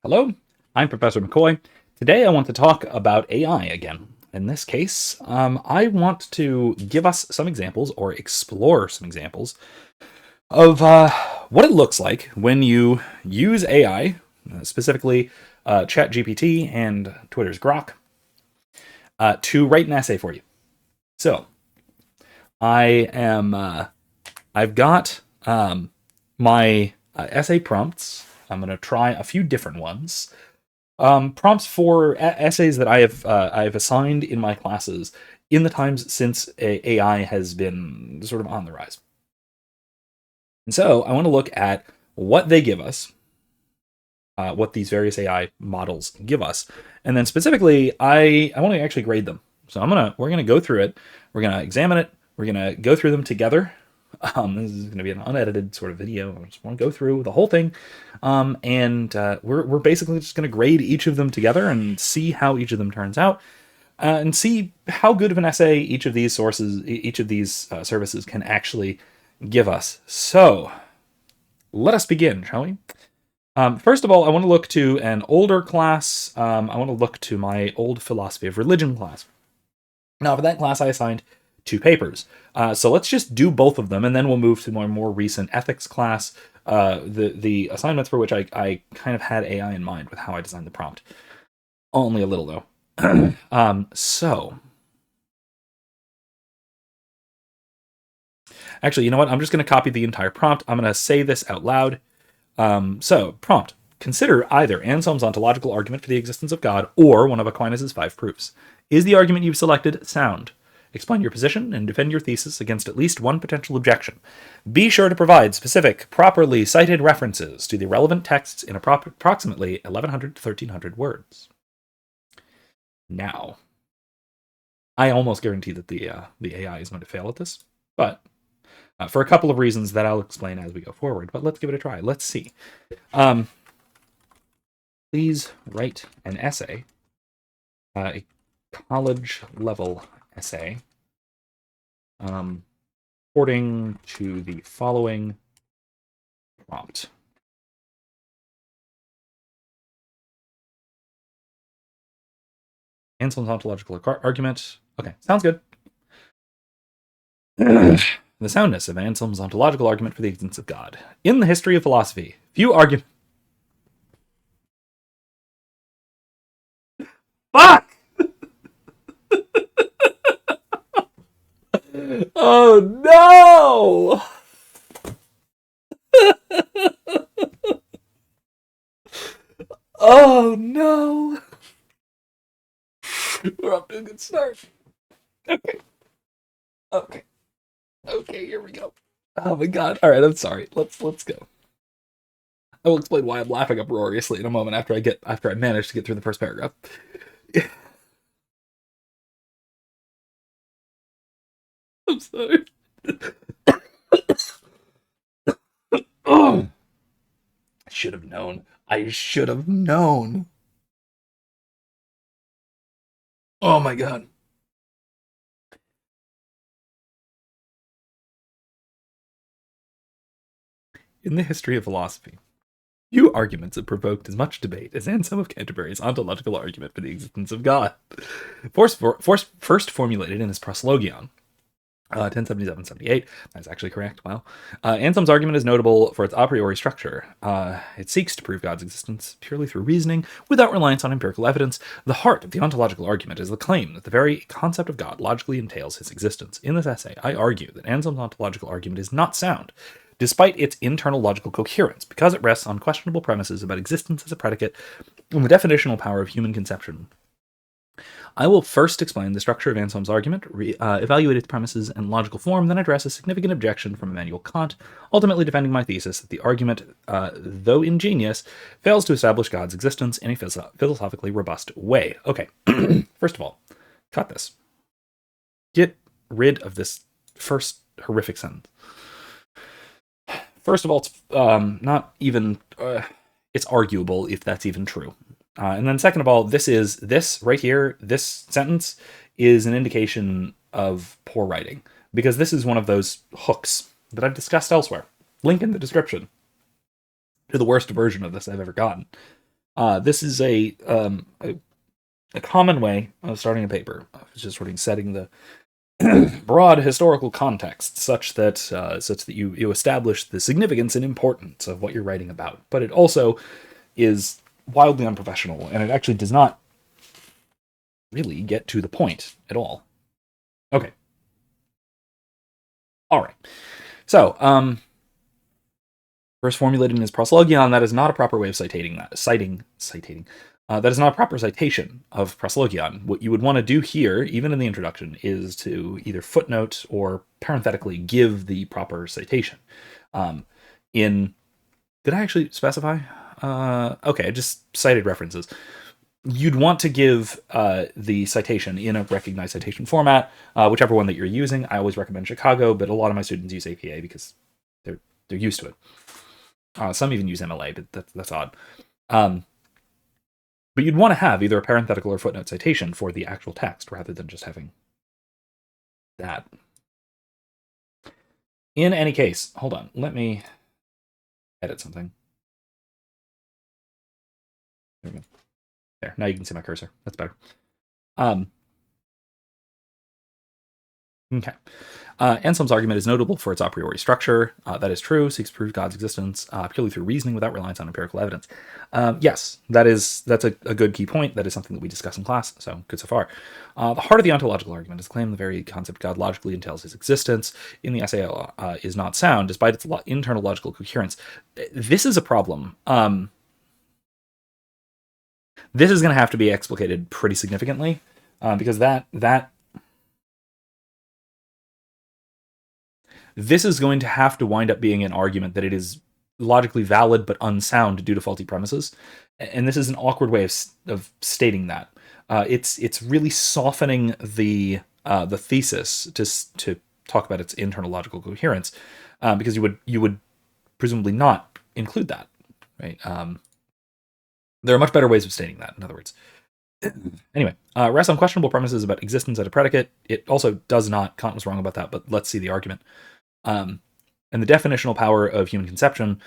Hello, I'm Professor McCoy. Today I want to talk about AI again. In this case, I want to give us some examples or explore some examples of what it looks like when you use AI, specifically ChatGPT and Twitter's Grok, to write an essay for you. So, I've got my essay prompts. I'm going to try a few different ones. Prompts for essays that I've assigned in my classes in the times since AI has been sort of on the rise. And so I want to look at what they give us, what these various AI models give us, and then specifically I want to actually grade them. So we're gonna go through it, we're gonna examine it, we're gonna go through them together. This is going to be an unedited sort of video. I just want to go through the whole thing, and we're basically just going to grade each of them together and see how each of them turns out, and see how good of an essay each of these services can actually give us. So, let us begin, shall we? First of all, I want to look to an older class. I want to look to my old philosophy of religion class. Now, for that class, I assigned 2 papers. So let's just do both of them, and then we'll move to my more recent ethics class, the assignments for which I kind of had AI in mind with how I designed the prompt. Only a little, though. So... Actually, you know what? I'm just going to copy the entire prompt. I'm going to say this out loud. So, prompt. Consider either Anselm's ontological argument for the existence of God or one of Aquinas' 5 proofs. Is the argument you've selected sound? Explain your position and defend your thesis against at least one potential objection. Be sure to provide specific, properly cited references to the relevant texts in approximately 1,100 to 1,300 words. Now, I almost guarantee that the AI is going to fail at this, but for a couple of reasons that I'll explain as we go forward. But let's give it a try. Let's see. Please write an essay, a college-level essay, according to the following prompt. Anselm's ontological argument. Okay, sounds good. The soundness of Anselm's ontological argument for the existence of God. In the history of philosophy, few argue... Fuck! Oh no! Oh no! We're off to a good start. Okay. Okay. Okay, here we go. Oh my god. Alright, I'm sorry. Let's go. I will explain why I'm laughing uproariously in a moment after I manage to get through the first paragraph. I'm sorry. Oh, I should have known. I should have known. Oh my god. In the history of philosophy, few arguments have provoked as much debate as Anselm of Canterbury's ontological argument for the existence of God. First formulated in his Proslogion, 1077-78. That's actually correct. Wow. Anselm's argument is notable for its a priori structure. It seeks to prove God's existence purely through reasoning, without reliance on empirical evidence. The heart of the ontological argument is the claim that the very concept of God logically entails his existence. In this essay, I argue that Anselm's ontological argument is not sound, despite its internal logical coherence, because it rests on questionable premises about existence as a predicate and the definitional power of human conception. I will first explain the structure of Anselm's argument, evaluate its premises and logical form, then address a significant objection from Immanuel Kant, ultimately defending my thesis that the argument, though ingenious, fails to establish God's existence in a philosophically robust way. Okay, first of all, cut this. Get rid of this first horrific sentence. First of all, it's not even... it's arguable if that's even true. And then second of all, this right here, this sentence is an indication of poor writing, because this is one of those hooks that I've discussed elsewhere. Link in the description to the worst version of this I've ever gotten. This is a common way of starting a paper. It's just sort of setting the broad historical context such that you establish the significance and importance of what you're writing about. But it also is wildly unprofessional, and it actually does not really get to the point at all. Okay. All right. So, first formulated as proslogion, that is not a proper way of citing that. Citing. That is not a proper citation of proslogion. What you would want to do here, even in the introduction, is to either footnote or parenthetically give the proper citation. Did I actually specify? Okay, I just cited references. You'd want to give the citation in a recognized citation format, whichever one that you're using. I always recommend Chicago, but a lot of my students use APA because they're used to it. Some even use MLA, but that's odd. But you'd want to have either a parenthetical or footnote citation for the actual text rather than just having that. In any case, hold on, let me edit something. There we go. There, now you can see my cursor. That's better. Okay. Anselm's argument is notable for its a priori structure. That is true. Seeks to prove God's existence purely through reasoning without reliance on empirical evidence. Yes, that's a good key point. That is something that we discuss in class. So good so far. The heart of the ontological argument is the claim the very concept God logically entails his existence in the essay is not sound, despite its internal logical coherence. This is a problem. This is going to have to be explicated pretty significantly because this is going to have to wind up being an argument that it is logically valid but unsound due to faulty premises. And this is an awkward way of stating that. It's really softening the thesis to talk about its internal logical coherence because you would presumably not include that, right? There are much better ways of stating that, in other words. Anyway, rests on questionable premises about existence as a predicate. It also does not. Kant was wrong about that, but let's see the argument. And the definitional power of human conception,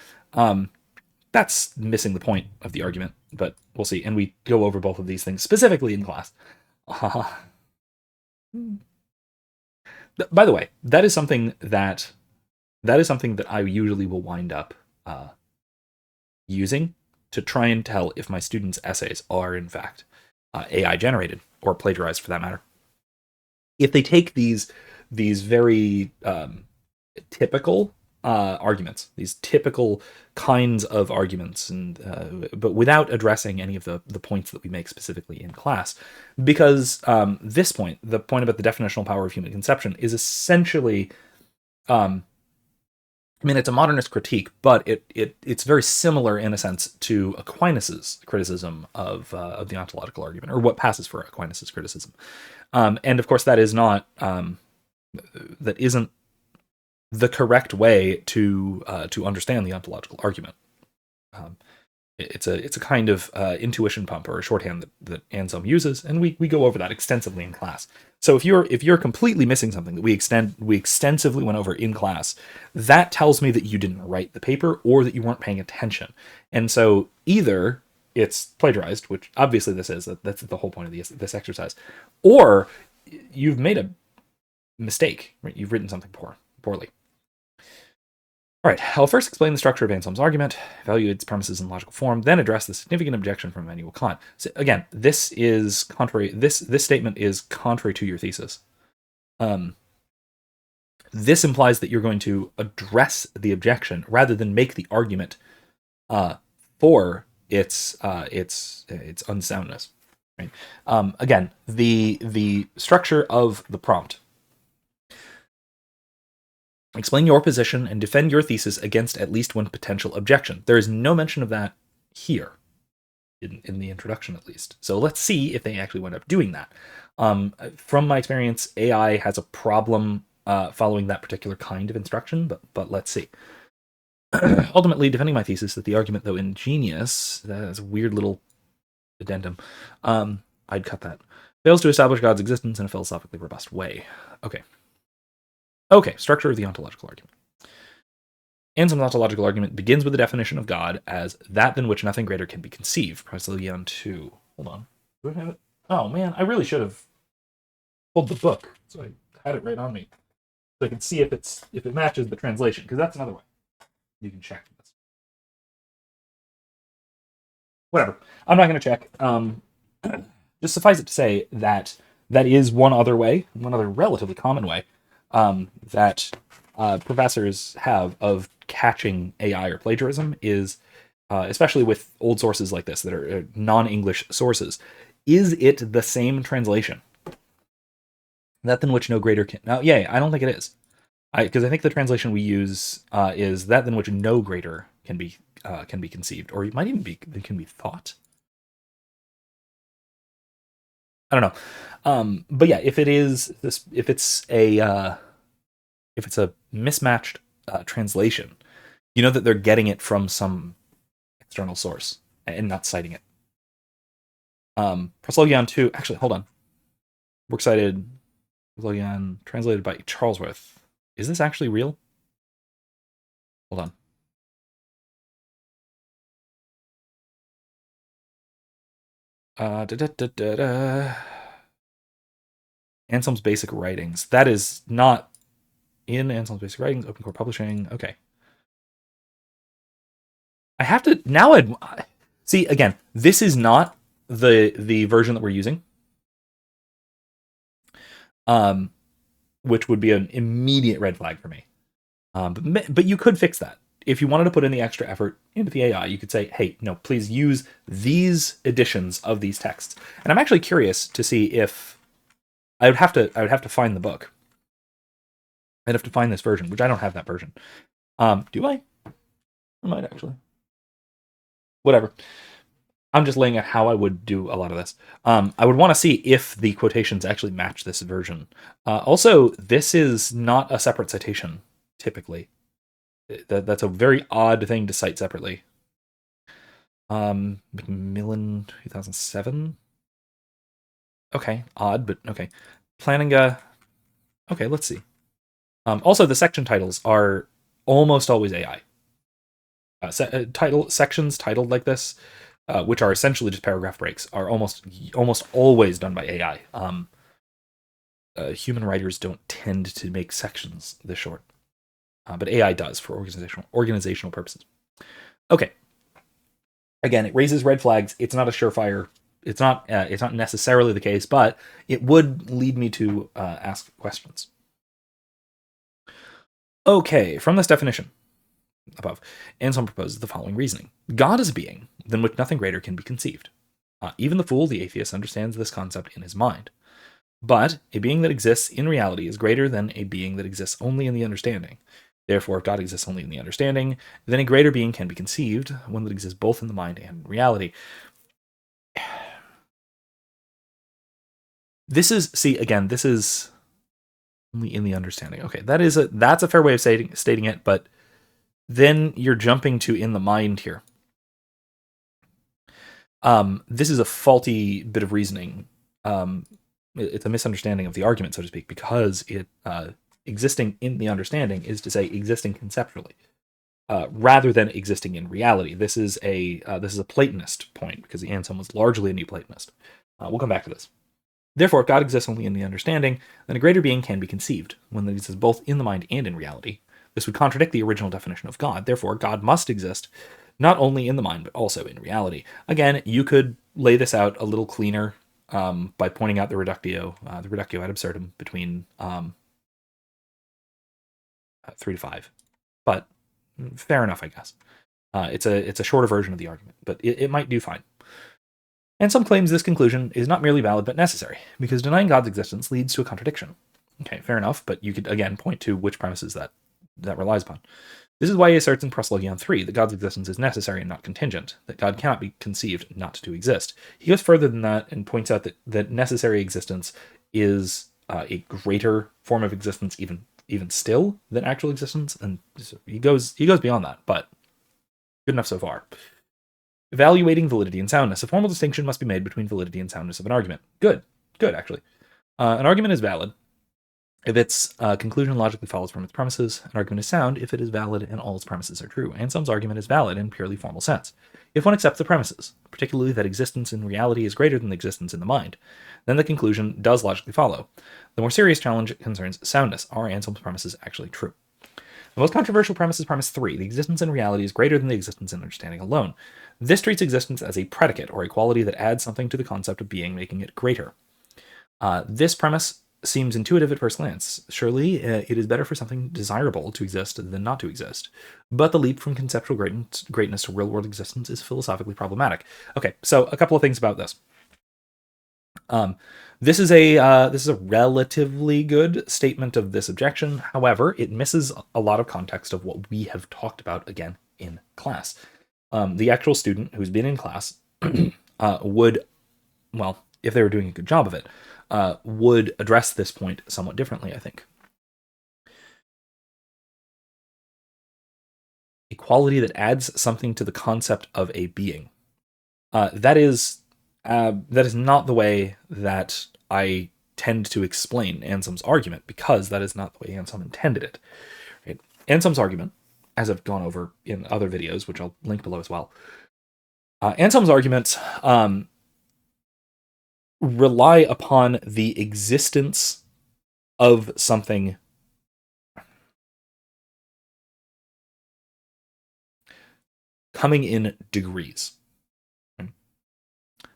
that's missing the point of the argument, but we'll see. And we go over both of these things specifically in class. By the way, that is something that I usually will wind up using to try and tell if my students' essays are in fact AI generated or plagiarized, for that matter. If they take these very typical arguments, these typical kinds of arguments, and but without addressing any of the points that we make specifically in class, because this point, the point about the definitional power of human conception, is essentially, I mean, it's a modernist critique, but it's very similar in a sense to Aquinas's criticism of the ontological argument, or what passes for Aquinas's criticism. And of course, that isn't the correct way to understand the ontological argument. It's a kind of intuition pump or a shorthand that Anselm uses, and we go over that extensively in class. So if you're completely missing something that we extensively went over in class, that tells me that you didn't write the paper or that you weren't paying attention. And so either it's plagiarized, which obviously this is, that's the whole point of this exercise, or you've made a mistake, right? You've written something poorly. All right, I'll first explain the structure of Anselm's argument, evaluate its premises in logical form, then address the significant objection from Immanuel Kant. So again, this is contrary. This statement is contrary to your thesis. This implies that you're going to address the objection rather than make the argument for its unsoundness. Right? Again, the structure of the prompt. Explain your position and defend your thesis against at least one potential objection. There is no mention of that here, in the introduction at least. So let's see if they actually wind up doing that. From my experience, AI has a problem following that particular kind of instruction, but let's see. Ultimately, defending my thesis that the argument, though ingenious, that is a weird little addendum, I'd cut that, fails to establish God's existence in a philosophically robust way. Okay, structure of the ontological argument. Anselm's ontological argument begins with the definition of God as that than which nothing greater can be conceived. Proselygion 2. Hold on. Do I have it? Oh man, I really should have pulled the book so I had it right on me, so I can see if it matches the translation, because that's another way you can check this. Whatever. I'm not going to check. Just suffice it to say that that is one other way, one other relatively common way that professors have of catching AI or plagiarism is, especially with old sources like this that are non-English sources, is it the same translation? That than which no greater can. No, yeah, I don't think it is. Because I think the translation we use is that than which no greater can be conceived, or it might even be can be thought. I don't know. But yeah, if it is this, if it's a mismatched translation, you know that they're getting it from some external source and not citing it. Proselygion 2. Actually, hold on. Works cited. Proselygion translated by Charlesworth. Is this actually real? Hold on. Anselm's Basic Writings. That is not in Anselm's Basic Writings, Open Core Publishing. Okay. I have to now. See again. This is not the version that we're using, which would be an immediate red flag for me. But you could fix that if you wanted to put in the extra effort into the AI. You could say, "Hey, no, please use these editions of these texts." And I'm actually curious to see if I would have to find the book. I'd have to find this version, which I don't have that version. Do I? I might actually. Whatever. I'm just laying out how I would do a lot of this. I would want to see if the quotations actually match this version. Also, this is not a separate citation, typically. That's a very odd thing to cite separately. Macmillan, 2007. Okay, odd, but okay. Planninga. Okay, let's see. Also, the section titles are almost always AI. Sections titled like this, which are essentially just paragraph breaks, are almost always done by AI. Human writers don't tend to make sections this short, but AI does for organizational purposes. Okay. Again, it raises red flags. It's not a surefire. It's not necessarily the case, but it would lead me to ask questions. Okay, from this definition above, Anselm proposes the following reasoning. God is a being than which nothing greater can be conceived. Even the fool, the atheist, understands this concept in his mind. But a being that exists in reality is greater than a being that exists only in the understanding. Therefore, if God exists only in the understanding, then a greater being can be conceived, one that exists both in the mind and in reality. This is only in the understanding. Okay, that's a fair way of stating it, but then you're jumping to in the mind here. This is a faulty bit of reasoning. It's a misunderstanding of the argument, so to speak, because it existing in the understanding is to say existing conceptually, rather than existing in reality. This is a Platonist point, because the Anselm was largely a Neoplatonist. We'll come back to this. Therefore, if God exists only in the understanding, then a greater being can be conceived, one that exists both in the mind and in reality. This would contradict the original definition of God. Therefore, God must exist not only in the mind, but also in reality. Again, you could lay this out a little cleaner by pointing out the reductio ad absurdum between 3 to 5. But fair enough, I guess. It's a shorter version of the argument, but it might do fine. Anselm claims this conclusion is not merely valid but necessary, because denying God's existence leads to a contradiction. Okay, fair enough, but you could again point to which premises that relies upon. This is why he asserts in Proselygion 3 that God's existence is necessary and not contingent, that God cannot be conceived not to exist. He goes further than that and points out that necessary existence is a greater form of existence even still than actual existence, and he goes beyond that, but good enough so far. Evaluating validity and soundness. A formal distinction must be made between validity and soundness of an argument. Good, actually. An argument is valid If its conclusion logically follows from its premises, an argument is sound if it is valid and all its premises are true. Anselm's argument is valid in purely formal sense. If one accepts the premises, particularly that existence in reality is greater than existence in the mind, then the conclusion does logically follow. The more serious challenge concerns soundness. Are Anselm's premises actually true? The most controversial premise is premise 3. The existence in reality is greater than the existence in understanding alone. This treats existence as a predicate, or a quality that adds something to the concept of being, making it greater. This premise seems intuitive at first glance. Surely, it is better for something desirable to exist than not to exist. But the leap from conceptual greatness to real-world existence is philosophically problematic. Okay, so a couple of things about this. This is a relatively good statement of this objection. However, it misses a lot of context of what we have talked about again in class. The actual student who's been in class would, well, if they were doing a good job of it, would address this point somewhat differently, I think. A quality that adds something to the concept of a being. That is not the way that I tend to explain Anselm's argument, because that is not the way Anselm intended it. Right? Anselm's argument, as I've gone over in other videos, which I'll link below as well, Anselm's arguments rely upon the existence of something coming in degrees.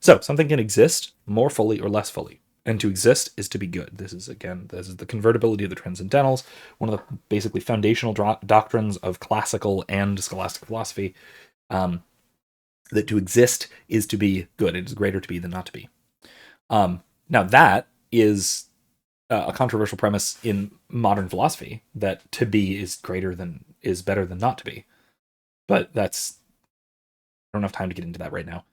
So something can exist more fully or less fully, and to exist is to be good. This is the convertibility of the transcendentals, one of the basically foundational doctrines of classical and scholastic philosophy. That to exist is to be good. It is greater to be than not to be. Now that is a controversial premise in modern philosophy, that to be is better than not to be. But I don't have time to get into that right now.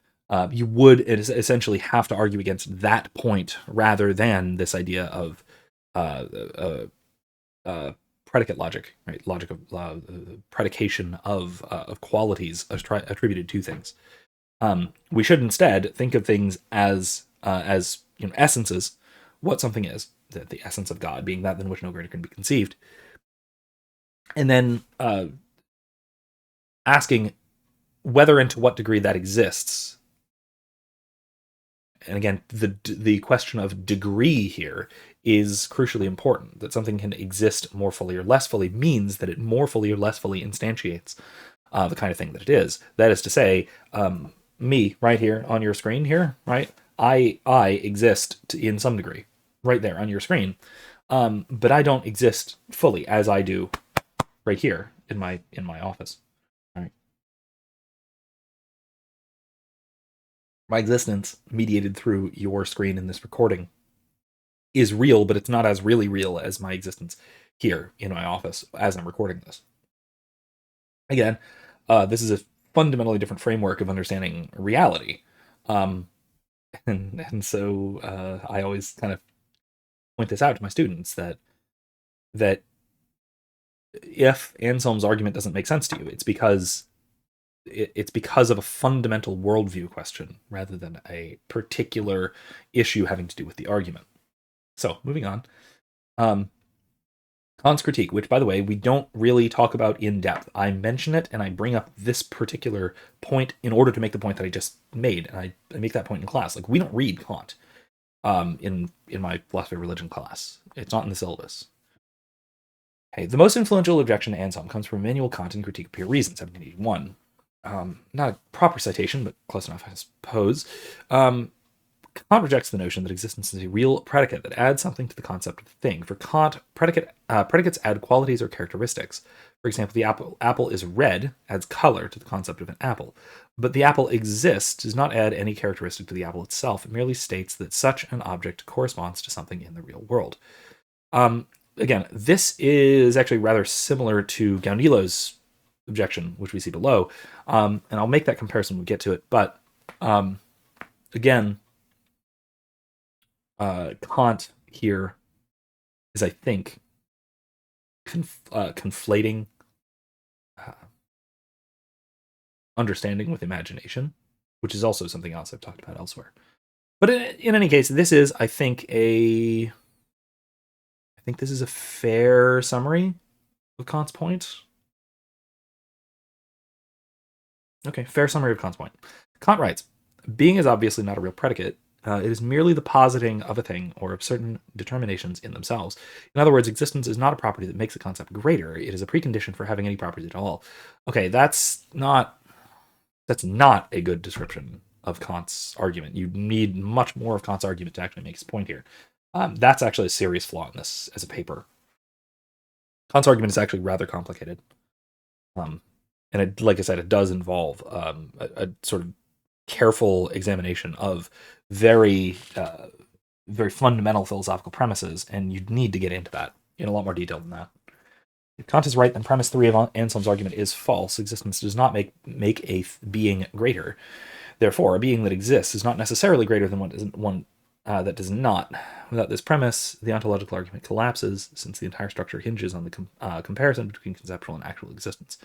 You would essentially have to argue against that point rather than this idea of predicate logic, right? Logic of predication of qualities attributed to things. We should instead think of things as essences, what something is, the essence of God being that than which no greater can be conceived, and then asking whether and to what degree that exists. And again, the question of degree here is crucially important. That something can exist more fully or less fully means that it more fully or less fully instantiates the kind of thing that it is. That is to say, me right here on your screen here, right? I exist in some degree right there on your screen, but I don't exist fully as I do right here in my office. All right. My existence, mediated through your screen in this recording, is real, but it's not as really real as my existence here in my office as I'm recording this. Again, this is a fundamentally different framework of understanding reality. And so I always kind of point this out to my students that if Anselm's argument doesn't make sense to you, it's because of a fundamental worldview question rather than a particular issue having to do with the argument. So moving on. Kant's critique, which, by the way, we don't really talk about in depth. I mention it and I bring up this particular point in order to make the point that I just made, and I make that point in class. Like, we don't read Kant in my philosophy of religion class. It's not in the syllabus. Okay, the most influential objection to Anselm comes from Immanuel Kant in Critique of Pure Reason, 1781. Not a proper citation, but close enough, I suppose. Kant rejects the notion that existence is a real predicate that adds something to the concept of the thing. For Kant, predicates add qualities or characteristics. For example, the apple is red adds color to the concept of an apple. But the apple exists does not add any characteristic to the apple itself. It merely states that such an object corresponds to something in the real world. Again, this is actually rather similar to Gaunilo's objection, which we see below. And I'll make that comparison when we get to it. But again, Kant here is, I think, conflating understanding with imagination, which is also something else I've talked about elsewhere. But in any case, this is, I think, think this is a fair summary of Kant's point. Okay, fair summary of Kant's point. Kant writes, being is obviously not a real predicate. It is merely the positing of a thing or of certain determinations in themselves. In other words, existence is not a property that makes a concept greater. It is a precondition for having any properties at all. Okay, that's not a good description of Kant's argument. You need much more of Kant's argument to actually make his point here. That's actually a serious flaw in this as a paper. Kant's argument is actually rather complicated. And it, like I said, it does involve a sort of careful examination of very fundamental philosophical premises, and you'd need to get into that in a lot more detail than that. If Kant is right, then premise 3 of Anselm's argument is false. Existence does not make a being greater. Therefore, a being that exists is not necessarily greater than one that does not. Without this premise, the ontological argument collapses, since the entire structure hinges on the comparison between conceptual and actual existence.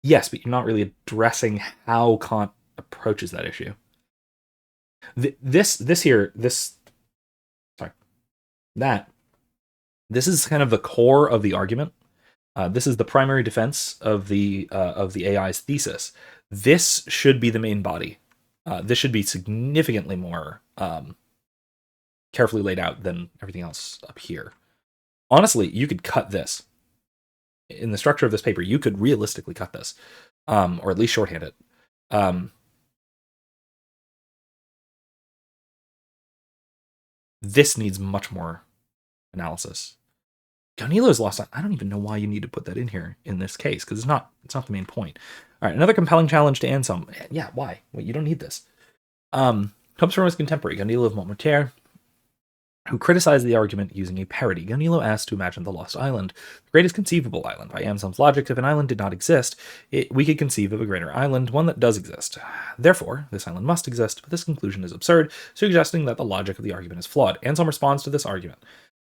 Yes, but you're not really addressing how Kant approaches that issue. This is kind of the core of the argument. This is the primary defense of the AI's thesis. This should be the main body. This should be significantly more carefully laid out than everything else up here. Honestly, you could cut this. In the structure of this paper, you could realistically cut this, or at least shorthand it. This needs much more analysis. Gaunilo's lost. I don't even know why you need to put that in here in this case, because it's not the main point. All right, another compelling challenge to Anselm. Yeah, why? Wait, you don't need this. Comes from his contemporary, Gaunilo of Montmartre, who criticized the argument using a parody. Gaunilo asked to imagine the lost island, the greatest conceivable island. By Anselm's logic, if an island did not exist, we could conceive of a greater island, one that does exist. Therefore, this island must exist, but this conclusion is absurd, suggesting that the logic of the argument is flawed. Anselm responds to this argument.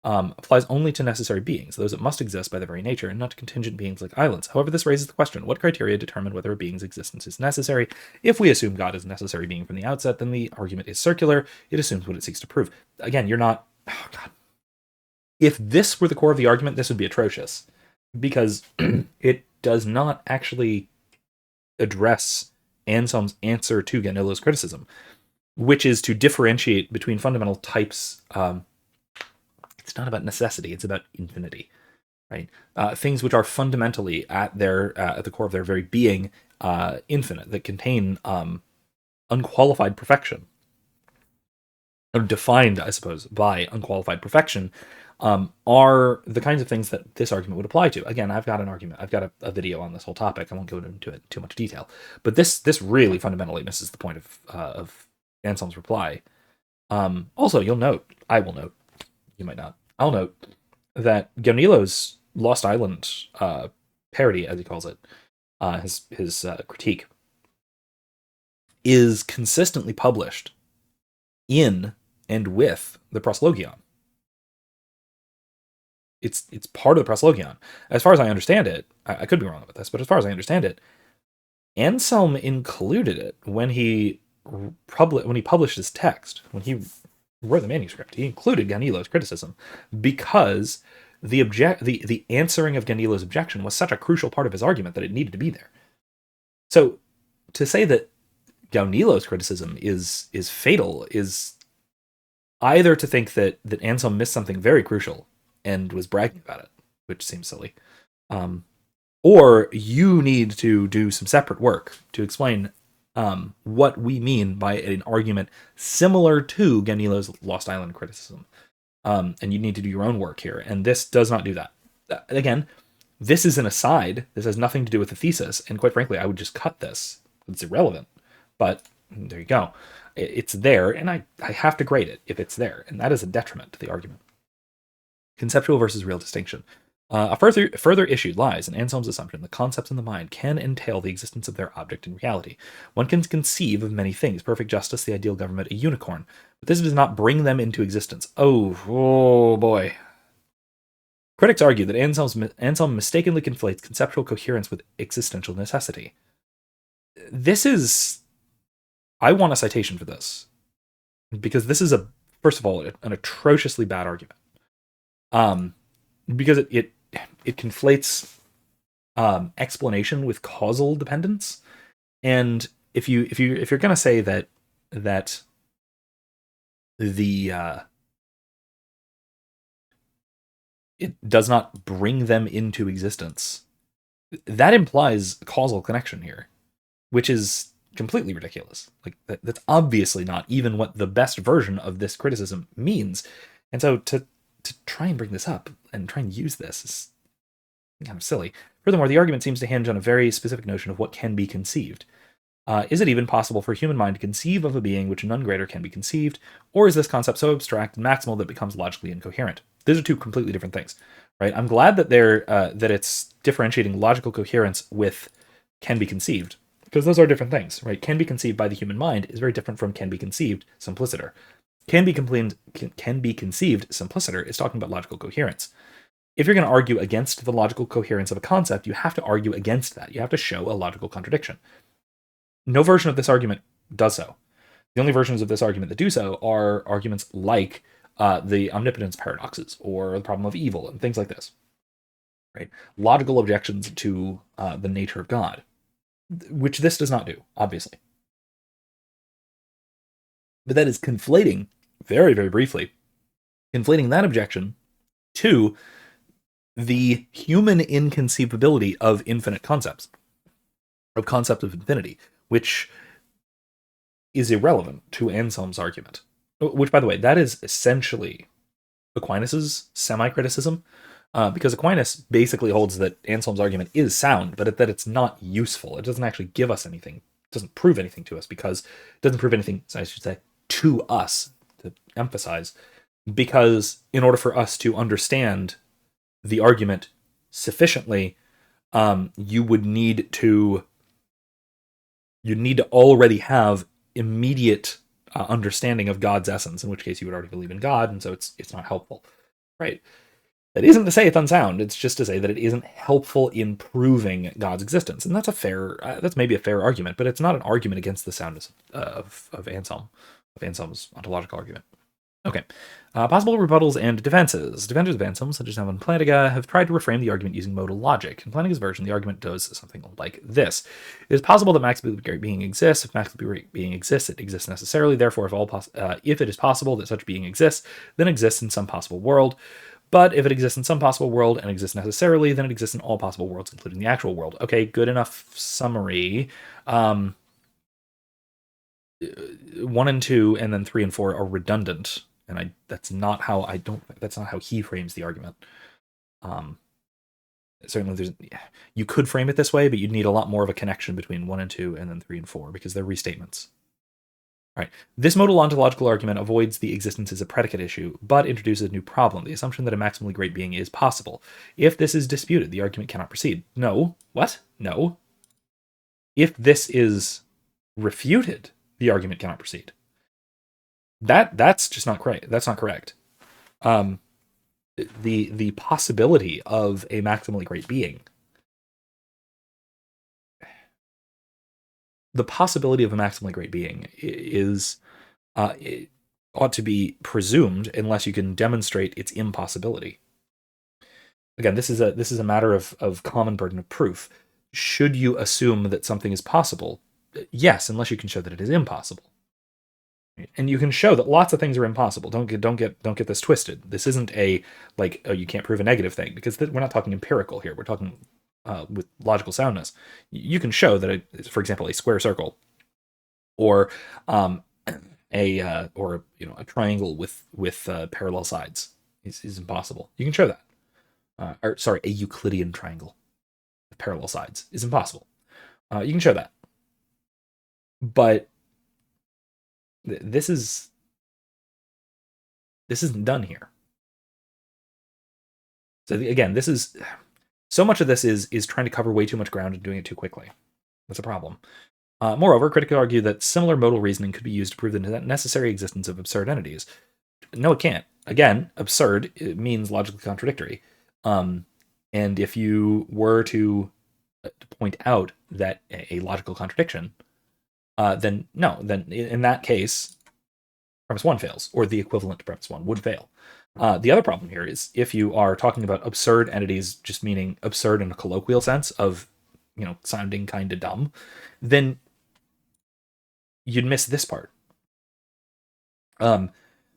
Applies only to necessary beings, those that must exist by their very nature, and not to contingent beings like islands. However, this raises the question, what criteria determine whether a being's existence is necessary? If we assume God is a necessary being from the outset, then the argument is circular. It assumes what it seeks to prove. Again, you're not... Oh, God. If this were the core of the argument, this would be atrocious, because it does not actually address Anselm's answer to Gaunilo's criticism, which is to differentiate between fundamental types. It's not about necessity, it's about infinity, right? Things which are fundamentally at the core of their very being infinite, that contain unqualified perfection, or defined, I suppose, by unqualified perfection, are the kinds of things that this argument would apply to. Again, I've got a video on this whole topic. I won't go into it too much detail, but this really fundamentally misses the point of Anselm's reply. Also, I will note, you might not, I'll note that Gaunilo's Lost Island parody, as he calls it, his critique, is consistently published in and with the Proslogion. It's part of the Proslogion. As far as I understand it, I could be wrong about this, but as far as I understand it, Anselm included it when he published his text, when he wrote the manuscript. He included Gaunilo's criticism because the answering of Gaunilo's objection was such a crucial part of his argument that it needed to be there. So to say that Gaunilo's criticism is fatal is either to think that Anselm missed something very crucial and was bragging about it, which seems silly, or you need to do some separate work to explain what we mean by an argument similar to Gaunilo's Lost Island criticism. And you need to do your own work here, and this does not do that. Again, this is an aside. This has nothing to do with the thesis, and quite frankly, I would just cut this. It's irrelevant, but there you go. It's there, and I have to grade it if it's there, and that is a detriment to the argument. Conceptual versus real distinction. A further issue lies in Anselm's assumption that concepts in the mind can entail the existence of their object in reality. One can conceive of many things, perfect justice, the ideal government, a unicorn, but this does not bring them into existence. Oh boy. Critics argue that Anselm mistakenly conflates conceptual coherence with existential necessity. I want a citation for this, because this is first of all, an atrociously bad argument. because it conflates explanation with causal dependence. And if you're gonna say that the it does not bring them into existence, that implies causal connection here, which is completely ridiculous. Like that's obviously not even what the best version of this criticism means. And so to try and bring this up and try and use this is kind of silly. Furthermore, the argument seems to hinge on a very specific notion of what can be conceived. Is it even possible for a human mind to conceive of a being which none greater can be conceived, or is this concept so abstract and maximal that it becomes logically incoherent? These are two completely different things, right? I'm glad that that it's differentiating logical coherence with can be conceived, because those are different things, right? Can be conceived by the human mind is very different from can be conceived simpliciter. Can be conceived simpliciter is talking about logical coherence. If you're going to argue against the logical coherence of a concept, you have to argue against that. You have to show a logical contradiction. No version of this argument does so. The only versions of this argument that do so are arguments like the omnipotence paradoxes or the problem of evil and things like this. Right? Logical objections to the nature of God, which this does not do, obviously. But that is conflating, very, very briefly, conflating that objection to the human inconceivability of infinite concepts, of concept of infinity, which is irrelevant to Anselm's argument. Which, by the way, that is essentially Aquinas's semi-criticism, because Aquinas basically holds that Anselm's argument is sound, but that it's not useful. It doesn't actually give us anything. It doesn't prove anything to us, because it doesn't prove anything, I should say, to us, to emphasize, because in order for us to understand the argument sufficiently, you would need to already have immediate understanding of God's essence, in which case you would already believe in God, and so it's not helpful, right? That isn't to say it's unsound. It's just to say that it isn't helpful in proving God's existence, and that's maybe a fair argument, but it's not an argument against the soundness of Anselm's ontological argument. Okay. Possible rebuttals and defenses. Defenders of Anselm, such as Evan Plantinga, have tried to reframe the argument using modal logic. In Plantinga's version, the argument goes something like this. It is possible that maximally great being exists. If maximally great being exists, it exists necessarily. Therefore, if it is possible that such being exists, then exists in some possible world. But if it exists in some possible world and exists necessarily, then it exists in all possible worlds, including the actual world. Okay, good enough summary. 1 and 2 and then 3 and 4 are redundant, and that's not how he frames the argument. Certainly you could frame it this way, but you'd need a lot more of a connection between 1 and 2 and then 3 and 4, because they're restatements. All right. This modal ontological argument avoids the existence as a predicate issue, but introduces a new problem, the assumption that a maximally great being is possible. If this is disputed, the argument cannot proceed. No. What? No. If this is refuted, the argument cannot proceed. That's just not correct. That's not correct. The possibility of a maximally great being. The possibility of a maximally great being is it ought to be presumed unless you can demonstrate its impossibility. Again, this is a matter of common burden of proof. Should you assume that something is possible? Yes, unless you can show that it is impossible. And you can show that lots of things are impossible. Don't get this twisted. This isn't a you can't prove a negative thing, because we're not talking empirical here. We're talking with logical soundness. You can show that, for example, a square circle, or a triangle with parallel sides is impossible. You can show that. A Euclidean triangle with parallel sides is impossible. You can show that. But this isn't done here. So again, this is so much of this is trying to cover way too much ground and doing it too quickly. That's a problem. Moreover, critics argue that similar modal reasoning could be used to prove the necessary existence of absurd entities. No, it can't. Again, absurd, it means logically contradictory. And if you were to point out that a logical contradiction, then in that case, premise 1 fails, or the equivalent to premise 1 would fail. The other problem here is if you are talking about absurd entities, just meaning absurd in a colloquial sense of, sounding kind of dumb, then you'd miss this part.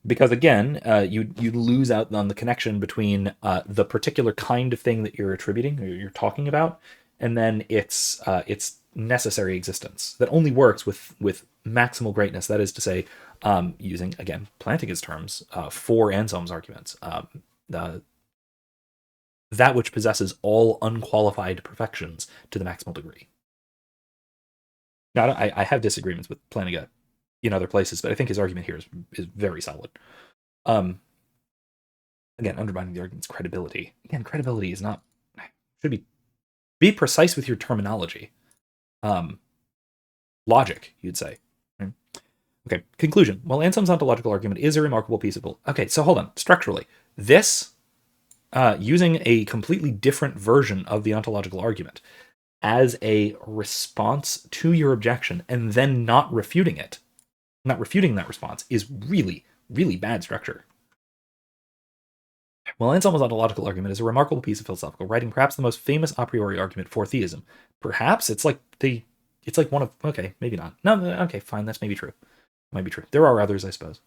Because again, you lose out on the connection between the particular kind of thing that you're attributing or you're talking about, and then its necessary existence that only works with maximal greatness. That is to say, using again Plantinga's terms for Anselm's arguments, that which possesses all unqualified perfections to the maximal degree. Now, I have disagreements with Plantinga in other places, but I think his argument here is very solid. Again, undermining the argument's credibility. Again, credibility is not should be precise with your terminology. Logic, you'd say. Right? Okay, conclusion. While Anselm's ontological argument is a remarkable piece of... Okay, so hold on. Structurally, this, using a completely different version of the ontological argument as a response to your objection and then not refuting that response is really, really bad structure. While Anselm's ontological argument is a remarkable piece of philosophical writing, perhaps the most famous a priori argument for theism. Perhaps it's like one of... Okay, maybe not. No, okay, fine, that's maybe true. Might be true. There are others, I suppose.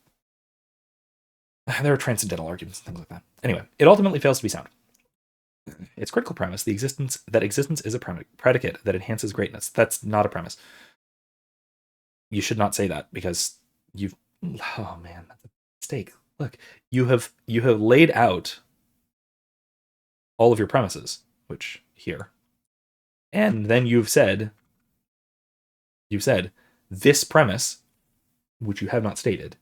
There are transcendental arguments and things like that. Anyway, it ultimately fails to be sound. Its critical premise, that existence is a predicate that enhances greatness. That's not a premise. You should not say that because you've... Oh man, that's a mistake. Look, you have laid out all of your premises, which here, and then you've said this premise, which you have not stated,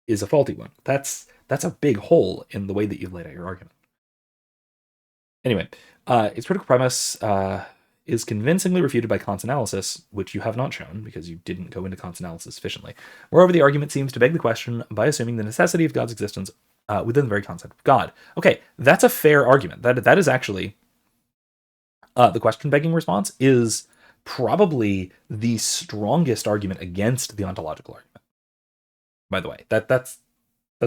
is a faulty one. That's a big hole in the way that you've laid out your argument. Anyway, its critical premise is convincingly refuted by Kant's analysis, which you have not shown because you didn't go into Kant's analysis sufficiently. Moreover, the argument seems to beg the question by assuming the necessity of God's existence within the very concept of God. Okay, that's a fair argument. That is actually the question-begging response is probably the strongest argument against the ontological argument. By the way, that's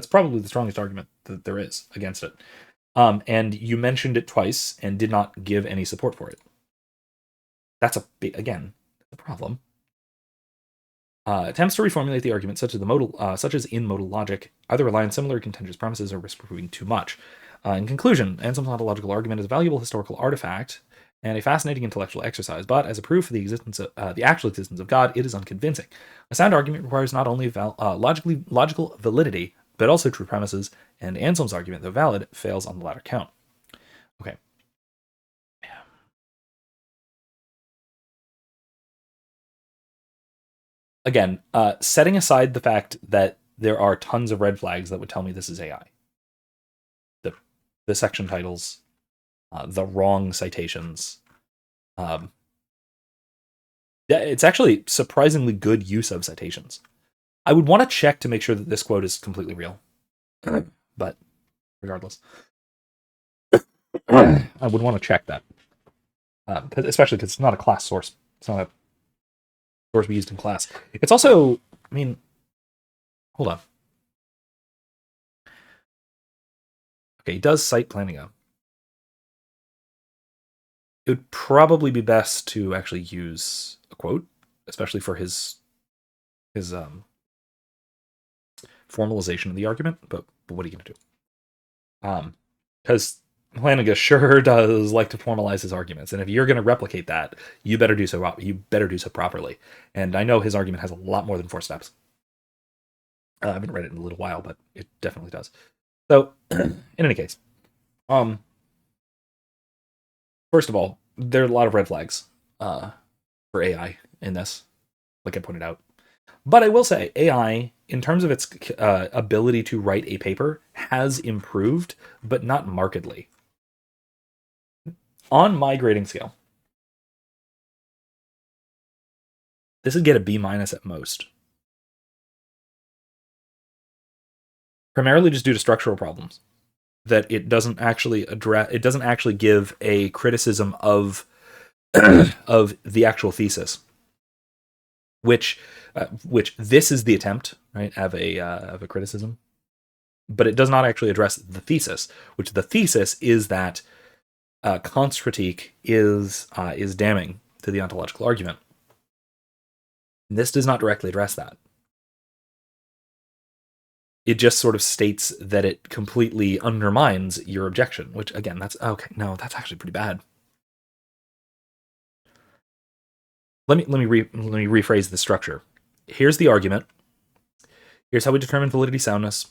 probably the strongest argument that there is against it. And you mentioned it twice and did not give any support for it. That's again the problem. Attempts to reformulate the argument, such as in modal logic, either rely on similar contentious premises or risk proving too much. In conclusion, Anselm's ontological argument is a valuable historical artifact and a fascinating intellectual exercise, but as a proof for the actual existence of God, it is unconvincing. A sound argument requires not only logical validity, but also true premises, and Anselm's argument, though valid, fails on the latter count. Okay. Again, setting aside the fact that there are tons of red flags that would tell me this is AI. The section titles, the wrong citations. It's actually surprisingly good use of citations. I would want to check to make sure that this quote is completely real. But regardless, I would want to check that. Especially because it's not a class source. It's not a source we used in class. It's also, hold on. Okay, he does cite Plantinga. It would probably be best to actually use a quote, especially for his formalization of the argument, but what are you going to do? Because Plantinga sure does like to formalize his arguments, and if you're going to replicate that, you better do so. You better do so properly. And I know his argument has a lot more than 4 steps. I haven't read it in a little while, but it definitely does. So, in any case, first of all, there are a lot of red flags for AI in this, like I pointed out. But I will say, AI, in terms of its ability to write a paper, has improved, but not markedly. On my grading scale, this would get a B- at most. Primarily just due to structural problems. That it doesn't actually address, it doesn't actually give a criticism of of the actual thesis. Which this is the attempt, right, of a criticism. but it does not actually address the thesis, which the thesis is that Kant's critique is damning to the ontological argument. This does not directly address that. It just sort of states that it completely undermines your objection, which again, that's okay. No, that's actually pretty bad. Let me rephrase the structure. Here's the argument. Here's how we determine validity soundness.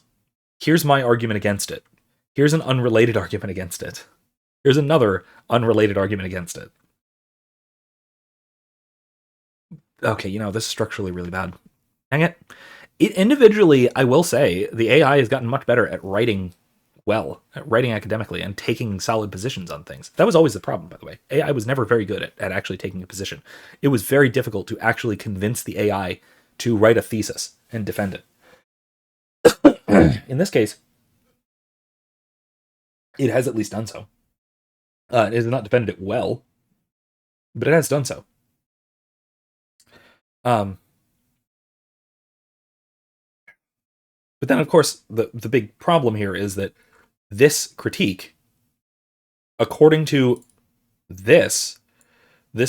Here's my argument against it. Here's an unrelated argument against it. Here's another unrelated argument against it. Okay, this is structurally really bad. Dang it. Individually, I will say, the AI has gotten much better at writing well, at writing academically, and taking solid positions on things. That was always the problem, by the way. AI was never very good at actually taking a position. It was very difficult to actually convince the AI to write a thesis and defend it. In this case, it has at least done so. It has not defended it well, but it has done so. But then, of course, the big problem here is that this critique, according to this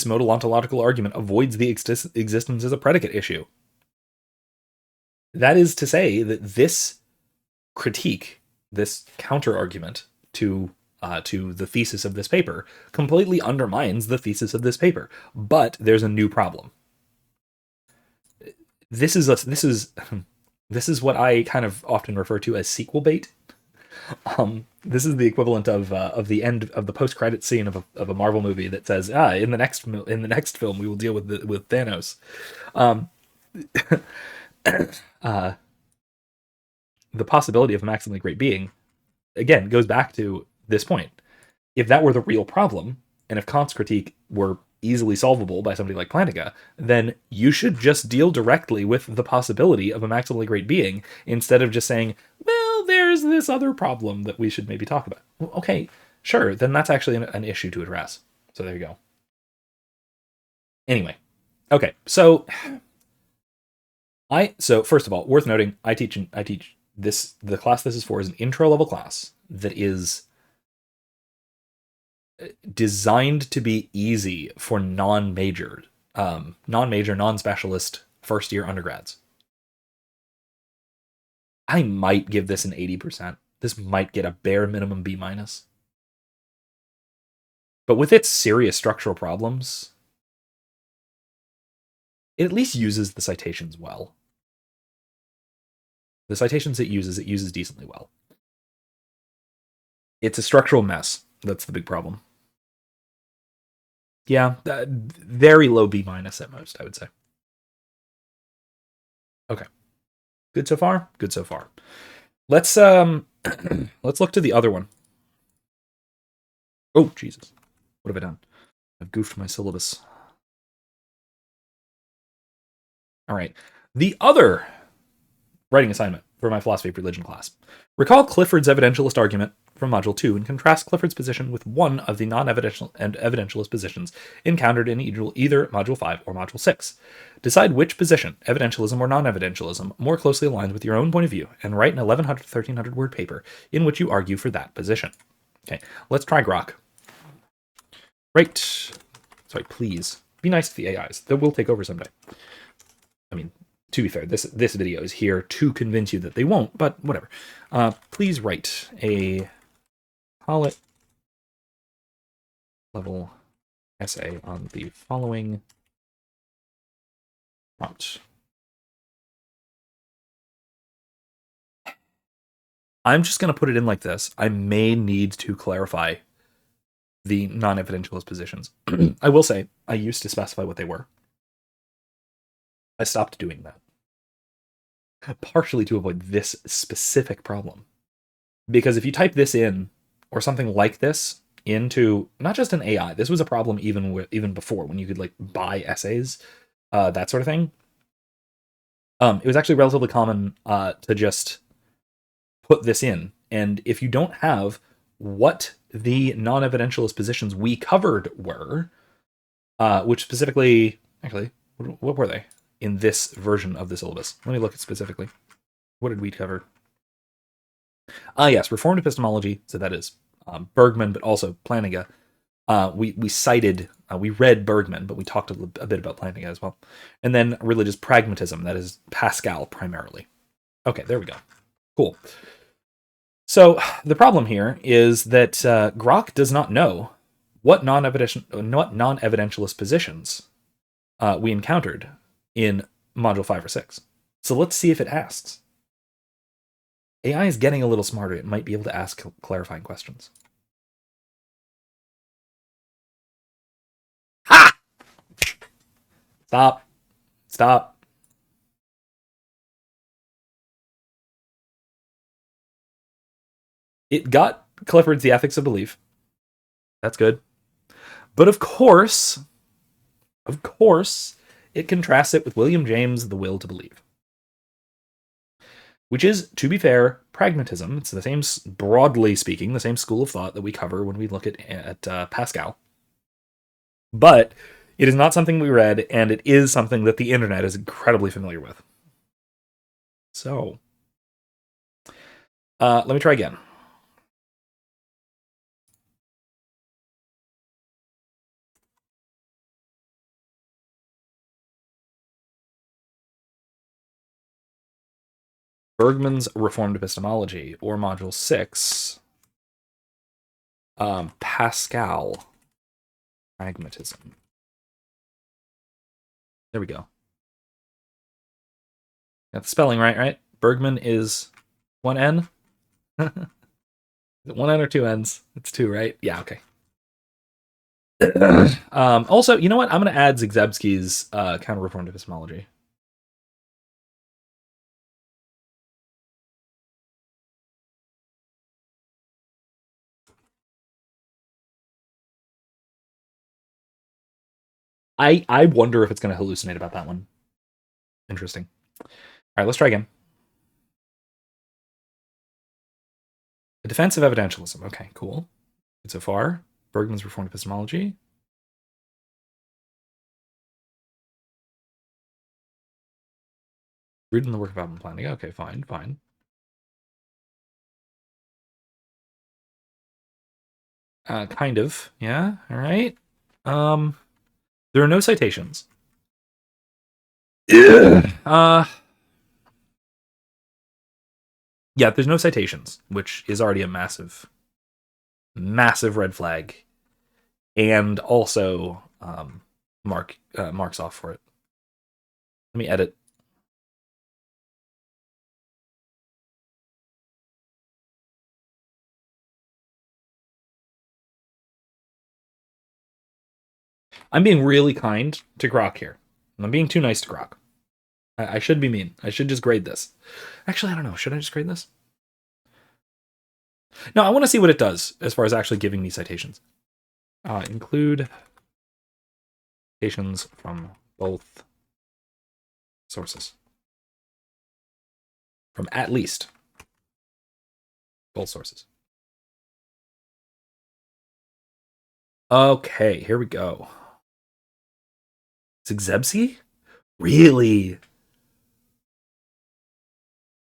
modal ontological argument, avoids the existence as a predicate issue. That is to say that this critique, this counter argument to the thesis of this paper, completely undermines the thesis of this paper. But there's a new problem. This is what I kind of often refer to as sequel bait. This is the equivalent of the end of the post-credit scene of a Marvel movie that says, in the next film we will deal with Thanos. The possibility of a maximally great being, again, goes back to this point. If that were the real problem, and if Kant's critique were easily solvable by somebody like Plantinga, then you should just deal directly with the possibility of a maximally great being instead of just saying, well, there's this other problem that we should maybe talk about. Well, okay, sure, then that's actually an issue to address. So there you go. Anyway, okay, so first of all, worth noting, I teach this. The class this is for is an intro level class that is designed to be easy for non-major, non-specialist first year undergrads. I might give this an 80%. This might get a bare minimum B-. But with its serious structural problems, it at least uses the citations well. The citations it uses decently well. It's a structural mess. That's the big problem. Yeah, very low B- at most, I would say. Okay. Good so far? Good so far. Let's let's look to the other one. Oh, Jesus. What have I done? I've goofed my syllabus. All right. The other writing assignment for my philosophy of religion class. Recall Clifford's evidentialist argument from Module 2 and contrast Clifford's position with one of the non-evidential and evidentialist positions encountered in either Module 5 or Module 6. Decide which position, evidentialism or non-evidentialism, more closely aligns with your own point of view, and write an 1100 to 1300 word paper in which you argue for that position. Okay, let's try Grok. Right. Sorry, please. Be nice to the AIs. They will take over someday. I mean, to be fair, this video is here to convince you that they won't, but whatever. Please write a college level essay on the following prompt. I'm just going to put it in like this. I may need to clarify the non-evidentialist positions. I will say, I used to specify what they were. I stopped doing that. Partially to avoid this specific problem. Because if you type this in, or something like this, into not just an AI, this was a problem even before, when you could like buy essays, that sort of thing. It was actually relatively common to just put this in, and if you don't have what the non-evidentialist positions we covered were, which specifically, actually, what were they in this version of the syllabus? Let me look at specifically. What did we cover? Yes, Reformed epistemology. So that is Bergman, but also Plantinga. We read Bergman, but we talked a bit about Plantinga as well. And then religious pragmatism. That is Pascal primarily. Okay, there we go. Cool. So the problem here is that Grok does not know what non-evidentialist positions we encountered in module 5 or 6. So let's see if it asks. AI is getting a little smarter. It might be able to ask clarifying questions. Ha! Stop. Stop. It got Clifford's The Ethics of Belief. That's good. But of course, it contrasts it with William James' The Will to Believe, which is, to be fair, pragmatism. It's the same, broadly speaking, the same school of thought that we cover when we look at Pascal. But it is not something we read, and it is something that the internet is incredibly familiar with. So, let me try again. Bergman's Reformed Epistemology, or Module 6, Pascal, Pragmatism. There we go. Got the spelling right? Bergman is one N? Is it one N or two N's? It's two, right? Yeah, okay. Also, you know what? I'm going to add Zagzebski's Counter-Reformed Epistemology. I wonder if it's going to hallucinate about that one. Interesting. All right, let's try again. A defense of evidentialism. Okay, cool. Good so far. Bergman's Reformed Epistemology. Rooted in the work of Alvin Plantinga. Okay, fine. Kind of. Yeah, all right. There are no citations. Yeah, there's no citations, which is already a massive red flag, and also marks off for it. Let me edit. I'm being really kind to Grok here. I'm being too nice to Grok. I should be mean. I should just grade this. Actually, I don't know. Should I just grade this? No, I want to see what it does as far as actually giving me citations. Include citations from both sources. From at least both sources. Okay, here we go. Zagzebski? Really?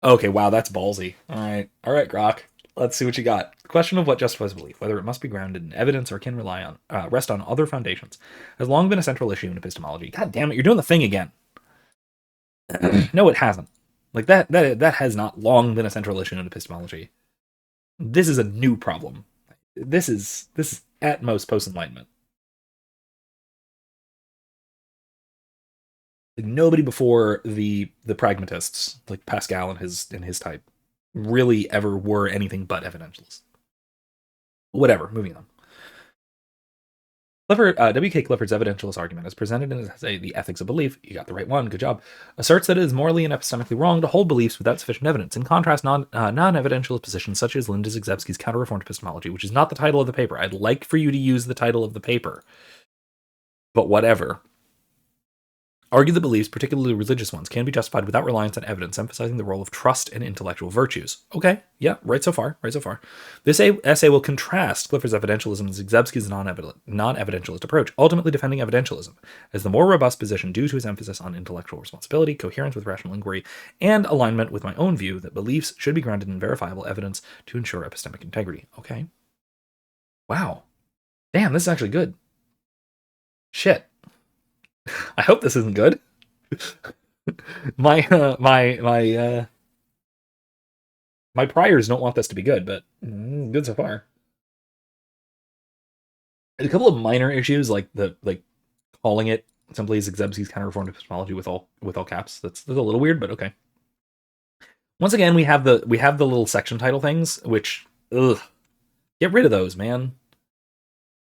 Okay, wow, that's ballsy. All right, Grok. Let's see what you got. The question of what justifies belief, whether it must be grounded in evidence or can rest on other foundations, has long been a central issue in epistemology. God damn it, you're doing the thing again. No, it hasn't. Like that has not long been a central issue in epistemology. This is a new problem. This is at most post-enlightenment. Like nobody before the pragmatists, like Pascal and his type, really ever were anything but evidentialists. Whatever, moving on. W.K. Clifford's evidentialist argument, as presented in his essay, The Ethics of Belief, you got the right one, good job, asserts that it is morally and epistemically wrong to hold beliefs without sufficient evidence. In contrast, non-evidentialist positions such as Linda Zagzebski's Counter-Reformed Epistemology, which is not the title of the paper. I'd like for you to use the title of the paper, but whatever. argue that beliefs, particularly religious ones, can be justified without reliance on evidence, emphasizing the role of trust and intellectual virtues. Okay, yeah, right so far, right so far. This essay will contrast Clifford's evidentialism and Zagzebski's non-evidentialist approach, ultimately defending evidentialism as the more robust position due to his emphasis on intellectual responsibility, coherence with rational inquiry, and alignment with my own view that beliefs should be grounded in verifiable evidence to ensure epistemic integrity. Okay. Wow. Damn, this is actually good. Shit. I hope this isn't good. My priors don't want this to be good, but good so far. A couple of minor issues, like calling it simply Zagzebski's counter-reformed epistemology with all caps. That's a little weird, but okay. Once again, we have the little section title things, which get rid of those, man.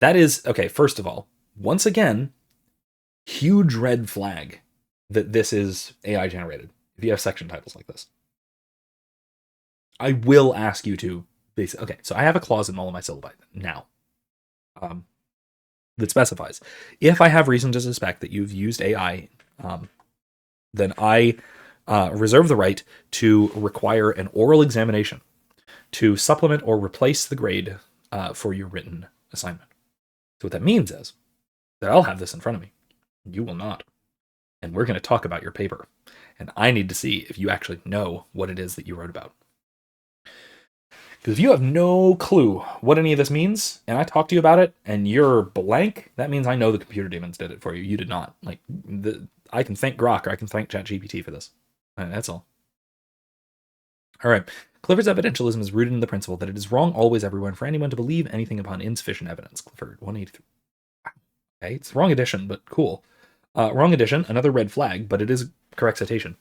That is okay. First of all, once again, huge red flag that this is AI generated. If you have section titles like this, I will ask you to basically. Okay, so I have a clause in all of my syllabi now that specifies if I have reason to suspect that you've used AI, then I reserve the right to require an oral examination to supplement or replace the grade for your written assignment. So what that means is that I'll have this in front of me. You will not. And we're going to talk about your paper. And I need to see if you actually know what it is that you wrote about. Because if you have no clue what any of this means, and I talk to you about it, and you're blank, that means I know the computer demons did it for you. You did not. I can thank Grok or I can thank ChatGPT for this. That's all. All right. Clifford's evidentialism is rooted in the principle that it is wrong always everywhere and for anyone to believe anything upon insufficient evidence. Clifford, 183. Okay, it's the wrong edition, but cool. Wrong edition, another red flag, but it is correct citation.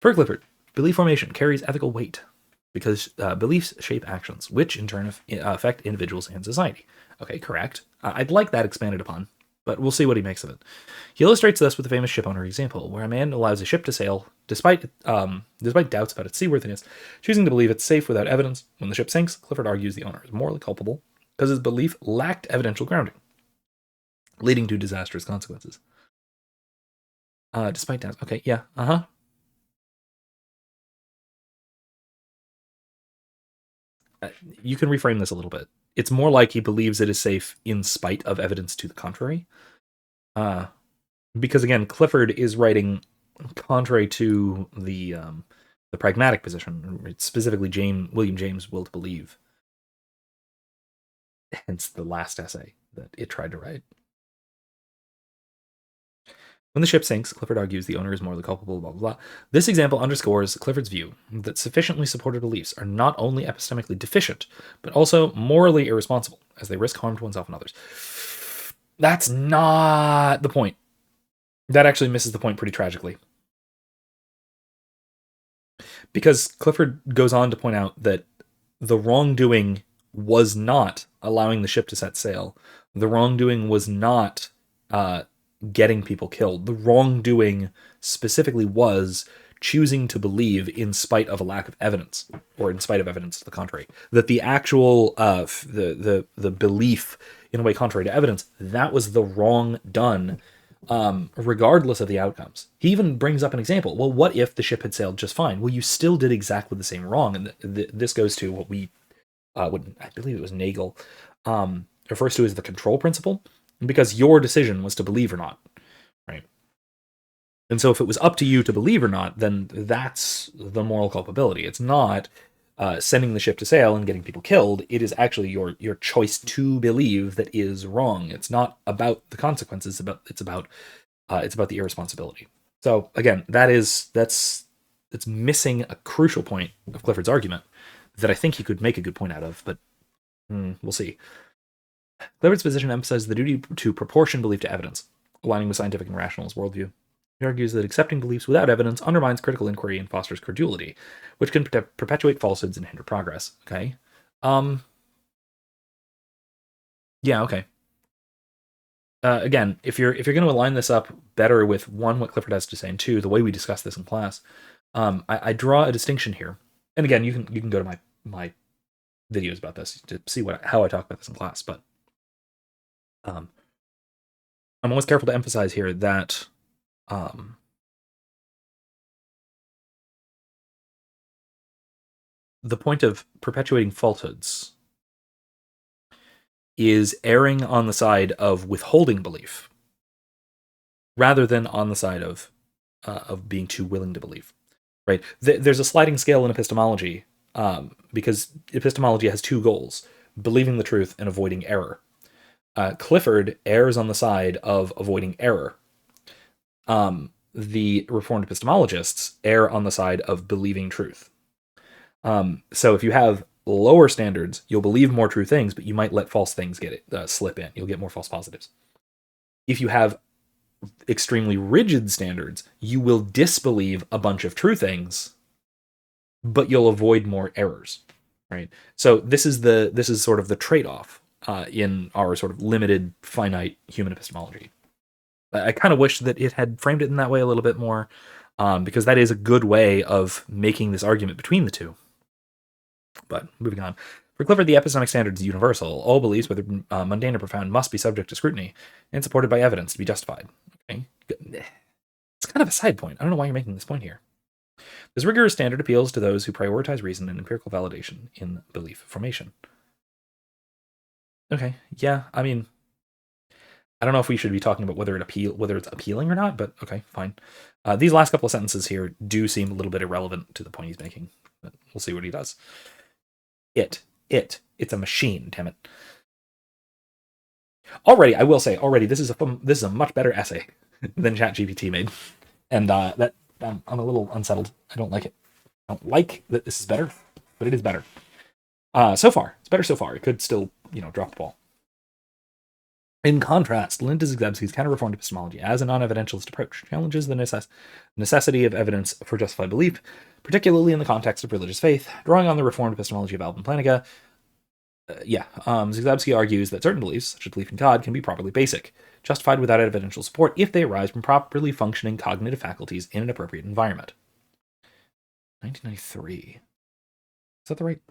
For Clifford, belief formation carries ethical weight because beliefs shape actions, which in turn affect individuals and society. Okay, correct. I'd like that expanded upon, but we'll see what he makes of it. He illustrates this with the famous ship owner example, where a man allows a ship to sail despite doubts about its seaworthiness, choosing to believe it's safe without evidence. When the ship sinks, Clifford argues the owner is morally culpable because his belief lacked evidential grounding, leading to disastrous consequences. Despite doubts. Okay, yeah, you can reframe this a little bit. It's more like he believes it is safe in spite of evidence to the contrary. Because again, Clifford is writing contrary to the pragmatic position, specifically William James' will to believe. Hence the last essay that it tried to write. When the ship sinks, Clifford argues the owner is morally culpable, blah, blah, blah. This example underscores Clifford's view that sufficiently supported beliefs are not only epistemically deficient, but also morally irresponsible, as they risk harm to oneself and others. That's not the point. That actually misses the point pretty tragically. Because Clifford goes on to point out that the wrongdoing was not allowing the ship to set sail. The wrongdoing was not getting people killed. The wrongdoing specifically was choosing to believe in spite of a lack of evidence, or in spite of evidence to the contrary. That the actual the belief in a way contrary to evidence, that was the wrong done, regardless of the outcomes. He even brings up an example. Well, what if the ship had sailed just fine? Well, you still did exactly the same wrong. And this goes to what we, I believe it was Nagel, refers to as the control principle, because your decision was to believe or not, right? And so if it was up to you to believe or not, then that's the moral culpability. It's not sending the ship to sail and getting people killed. It is actually your choice to believe that is wrong. It's not about the consequences. It's about the irresponsibility. So again, that's missing a crucial point of Clifford's argument that I think he could make a good point out of, but we'll see. Clifford's position emphasizes the duty to proportion belief to evidence, aligning with scientific and rationalist worldview. He argues that accepting beliefs without evidence undermines critical inquiry and fosters credulity, which can perpetuate falsehoods and hinder progress. Okay. Yeah, okay. Again, if you're going to align this up better with one, what Clifford has to say, and two, the way we discuss this in class, I draw a distinction here. And again, you can go to my videos about this to see how I talk about this in class, but I'm always careful to emphasize here that Um, the point of perpetuating falsehoods is erring on the side of withholding belief rather than on the side of being too willing to believe. Right? There's a sliding scale in epistemology because epistemology has two goals: believing the truth and avoiding error. Clifford errs on the side of avoiding error. The Reformed epistemologists err on the side of believing truth. So if you have lower standards, you'll believe more true things, but you might let false things get it slip in. You'll get more false positives. If you have extremely rigid standards, you will disbelieve a bunch of true things, but you'll avoid more errors. Right. So this is sort of the trade-off in our sort of limited, finite human epistemology. I kind of wish that it had framed it in that way a little bit more, because that is a good way of making this argument between the two. But moving on. For Clifford, the epistemic standard is universal. All beliefs, whether mundane or profound, must be subject to scrutiny and supported by evidence to be justified. Okay. It's kind of a side point. I don't know why you're making this point here. This rigorous standard appeals to those who prioritize reason and empirical validation in belief formation. Okay, yeah, I mean, I don't know if we should be talking about whether it's appealing or not, but okay, fine. These last couple of sentences here do seem a little bit irrelevant to the point he's making, but we'll see what he does. It's a machine, damn it. Already, I will say, this is a much better essay than ChatGPT made, and that I'm a little unsettled. I don't like it. I don't like that this is better, but it is better. So far, it's better so far. It could still, drop the ball. In contrast, Linda Zagzebski's counter-reformed epistemology, as a non-evidentialist approach, challenges the necessity of evidence for justified belief, particularly in the context of religious faith, drawing on the reformed epistemology of Alvin Plantinga. Zagzebski argues that certain beliefs, such as belief in God, can be properly basic, justified without evidential support if they arise from properly functioning cognitive faculties in an appropriate environment. 1993. Is that the right?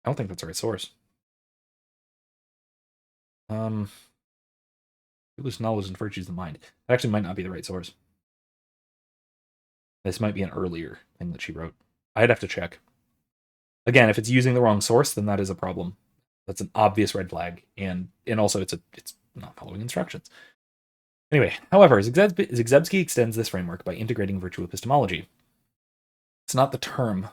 I don't think that's the right source. Religious knowledge and virtues of the mind. That actually might not be the right source. This might be an earlier thing that she wrote. I'd have to check. Again, if it's using the wrong source, then that is a problem. That's an obvious red flag, and also it's not following instructions. Anyway, however, Zagzebski extends this framework by integrating virtue epistemology. It's not the term,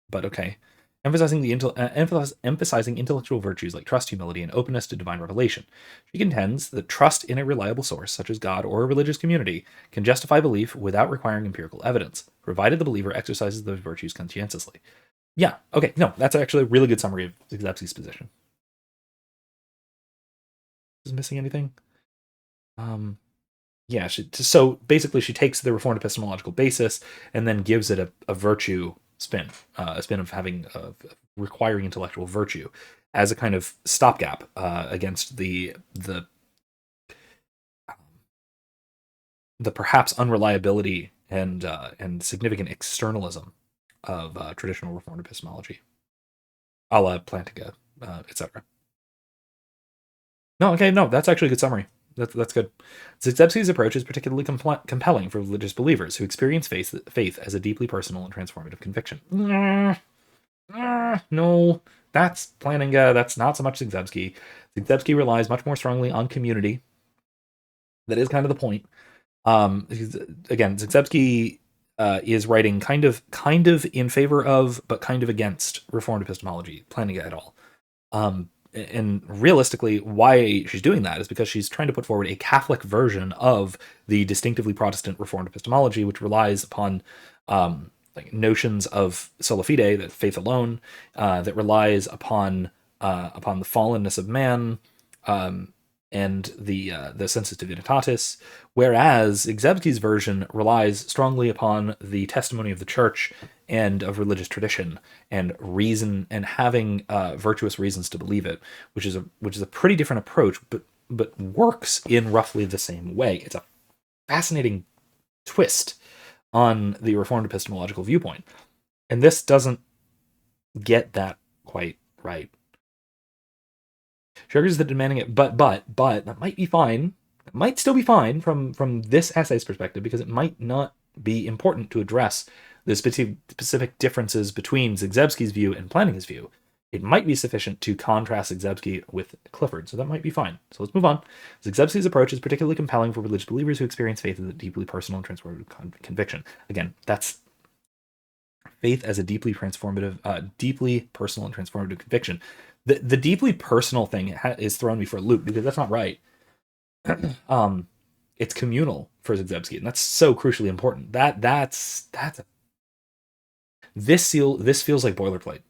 but okay. Emphasizing intellectual virtues like trust, humility, and openness to divine revelation. She contends that trust in a reliable source, such as God or a religious community, can justify belief without requiring empirical evidence, provided the believer exercises those virtues conscientiously. Yeah, okay, no, that's actually a really good summary of Zagzebski's position. Is missing anything? Yeah, so basically she takes the reformed epistemological basis and then gives it a virtue spin, a spin of having requiring intellectual virtue as a kind of stopgap against the perhaps unreliability and significant externalism of traditional reformed epistemology, a la Plantinga, etc. No, okay, no, that's actually a good summary. That's good. Zagzebski's approach is particularly compelling for religious believers who experience faith as a deeply personal and transformative conviction. No, that's Plantinga. That's not so much Zagzebski. Zagzebski relies much more strongly on community. That is kind of the point. Again, Zagzebski is writing kind of in favor of, but kind of against reformed epistemology, Plantinga et al. And realistically, why she's doing that is because she's trying to put forward a Catholic version of the distinctively Protestant Reformed epistemology, which relies upon like notions of sola fide, that faith alone, that relies upon the fallenness of man, and the sensus divinitatis, whereas Zagzebski's version relies strongly upon the testimony of the Church and of religious tradition and reason, and having virtuous reasons to believe it, which is a pretty different approach, but works in roughly the same way. It's a fascinating twist on the Reformed epistemological viewpoint, and this doesn't get that quite right. She argues that demanding it, but that might be fine. It might still be fine from this essay's perspective because it might not be important to address the specific differences between Zygzebski's view and Planning's view. It might be sufficient to contrast Zygzebski with Clifford, so that might be fine. So let's move on. Zygzebski's approach is particularly compelling for religious believers who experience faith as a deeply personal and transformative conviction. Again, that's faith as a deeply transformative, deeply personal and transformative conviction. The deeply personal thing is throwing me for a loop because that's not right. It's communal for Zygzebski, and that's so crucially important. This feels like boilerplate,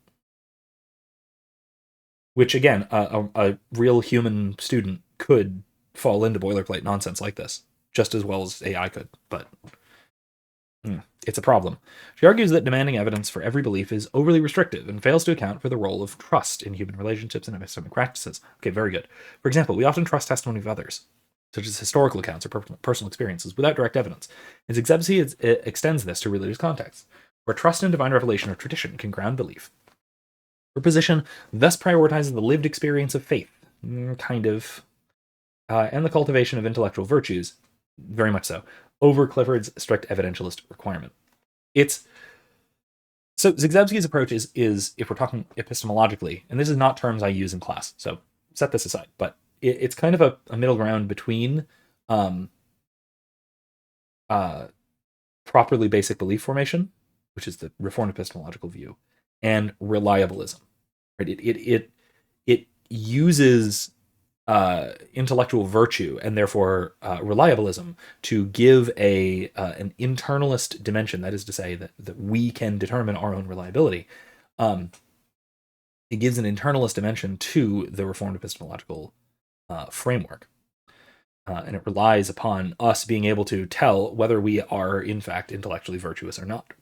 which again, a real human student could fall into boilerplate nonsense like this just as well as AI could, but it's a problem. She argues that demanding evidence for every belief is overly restrictive and fails to account for the role of trust in human relationships and epistemic practices. Okay, very good. For example, we often trust testimony of others, such as historical accounts or personal experiences, without direct evidence. And Zygzebski extends this to religious contexts, where trust in divine revelation or tradition can ground belief. Her position thus prioritizes the lived experience of faith, kind of, and the cultivation of intellectual virtues, very much so, over Clifford's strict evidentialist requirement. So Zygzebski's approach is, if we're talking epistemologically, and this is not terms I use in class, so set this aside, but it's kind of a middle ground between properly basic belief formation, which is the Reformed epistemological view, and reliabilism. Right? It uses intellectual virtue and therefore reliabilism to give an internalist dimension. That is to say that we can determine our own reliability. It gives an internalist dimension to the Reformed epistemological framework. And it relies upon us being able to tell whether we are in fact intellectually virtuous or not,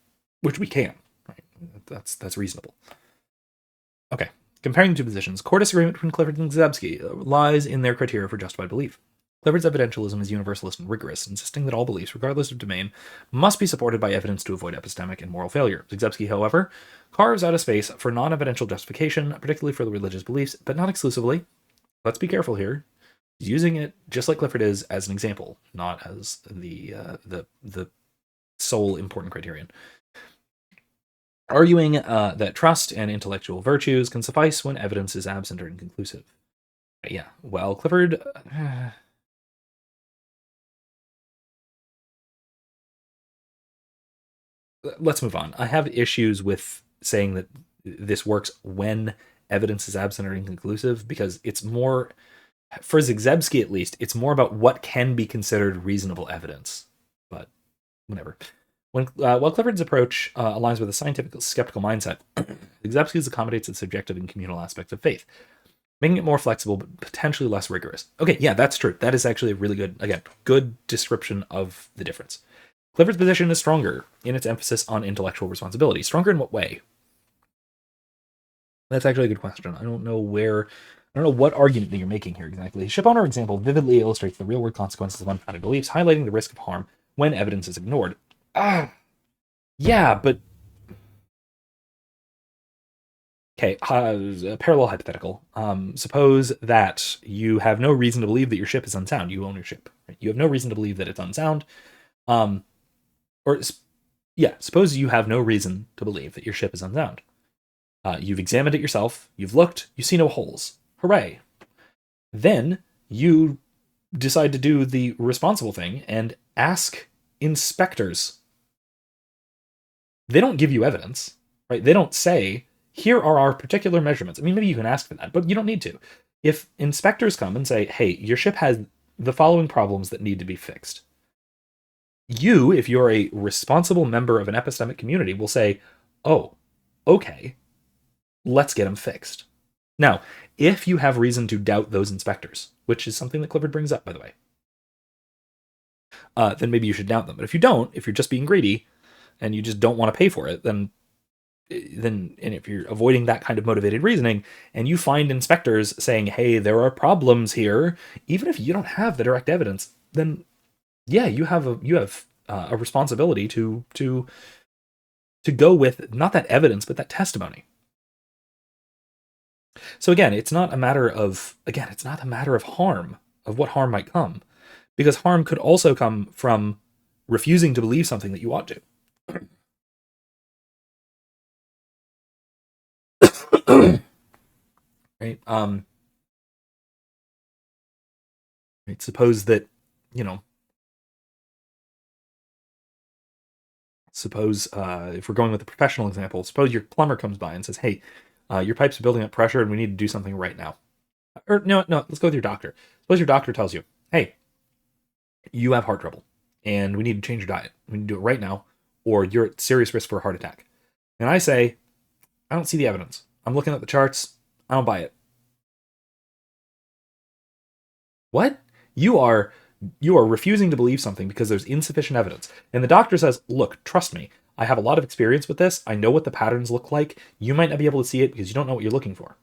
which we can. Right? That's reasonable. Okay. Comparing the two positions, core disagreement between Clifford and Zygzebski lies in their criteria for justified belief. Clifford's evidentialism is universalist and rigorous, insisting that all beliefs, regardless of domain, must be supported by evidence to avoid epistemic and moral failure. Zygzebski, however, carves out a space for non-evidential justification, particularly for the religious beliefs, but not exclusively. Let's be careful here. Using it, just like Clifford is, as an example, not as the sole important criterion. Arguing that trust and intellectual virtues can suffice when evidence is absent or inconclusive. Yeah, well, Clifford... let's move on. I have issues with saying that this works when evidence is absent or inconclusive, because it's more, for Zygzebski at least, it's more about what can be considered reasonable evidence. But whatever. While Clifford's approach aligns with a scientific skeptical mindset, Zygzebski's accommodates the subjective and communal aspects of faith, making it more flexible but potentially less rigorous. Okay, yeah, that's true. That is actually a really good description of the difference. Clifford's position is stronger in its emphasis on intellectual responsibility. Stronger in what way? That's actually a good question. I don't know what argument that you're making here exactly. Shipowner example vividly illustrates the real-world consequences of unfounded beliefs, highlighting the risk of harm when evidence is ignored. Yeah, but... Okay, a parallel hypothetical. Suppose that you have no reason to believe that your ship is unsound. You own your ship. Right? You have no reason to believe that it's unsound. Suppose you have no reason to believe that your ship is unsound. You've examined it yourself. You've looked. You see no holes. Hooray. Then you decide to do the responsible thing and ask inspectors. They don't give you evidence, right? They don't say, here are our particular measurements. I mean, maybe you can ask for that, but you don't need to. If inspectors come and say, hey, your ship has the following problems that need to be fixed, you, if you're a responsible member of an epistemic community, will say, oh, okay, let's get them fixed. Now, if you have reason to doubt those inspectors, which is something that Clifford brings up, by the way, then maybe you should doubt them. But if you don't, if you're just being greedy and you just don't want to pay for it, then and if you're avoiding that kind of motivated reasoning and you find inspectors saying, hey, there are problems here, even if you don't have the direct evidence, then yeah, you have a responsibility to go with not that evidence, but that testimony. So again, it's not a matter of harm, of what harm might come, because harm could also come from refusing to believe something that you ought to. Right? Right? Suppose that, you know, suppose if we're going with a professional example, suppose your plumber comes by and says, "Hey, your pipes are building up pressure, and we need to do something right now." Or no, let's go with your doctor. Suppose your doctor tells you, "Hey, you have heart trouble, and we need to change your diet. We need to do it right now, or you're at serious risk for a heart attack." And I say, "I don't see the evidence. I'm looking at the charts. I don't buy it." What? You are you are refusing to believe something because there's insufficient evidence. And the doctor says, "Look, trust me. I have a lot of experience with this. I know what the patterns look like. You might not be able to see it because you don't know what you're looking for."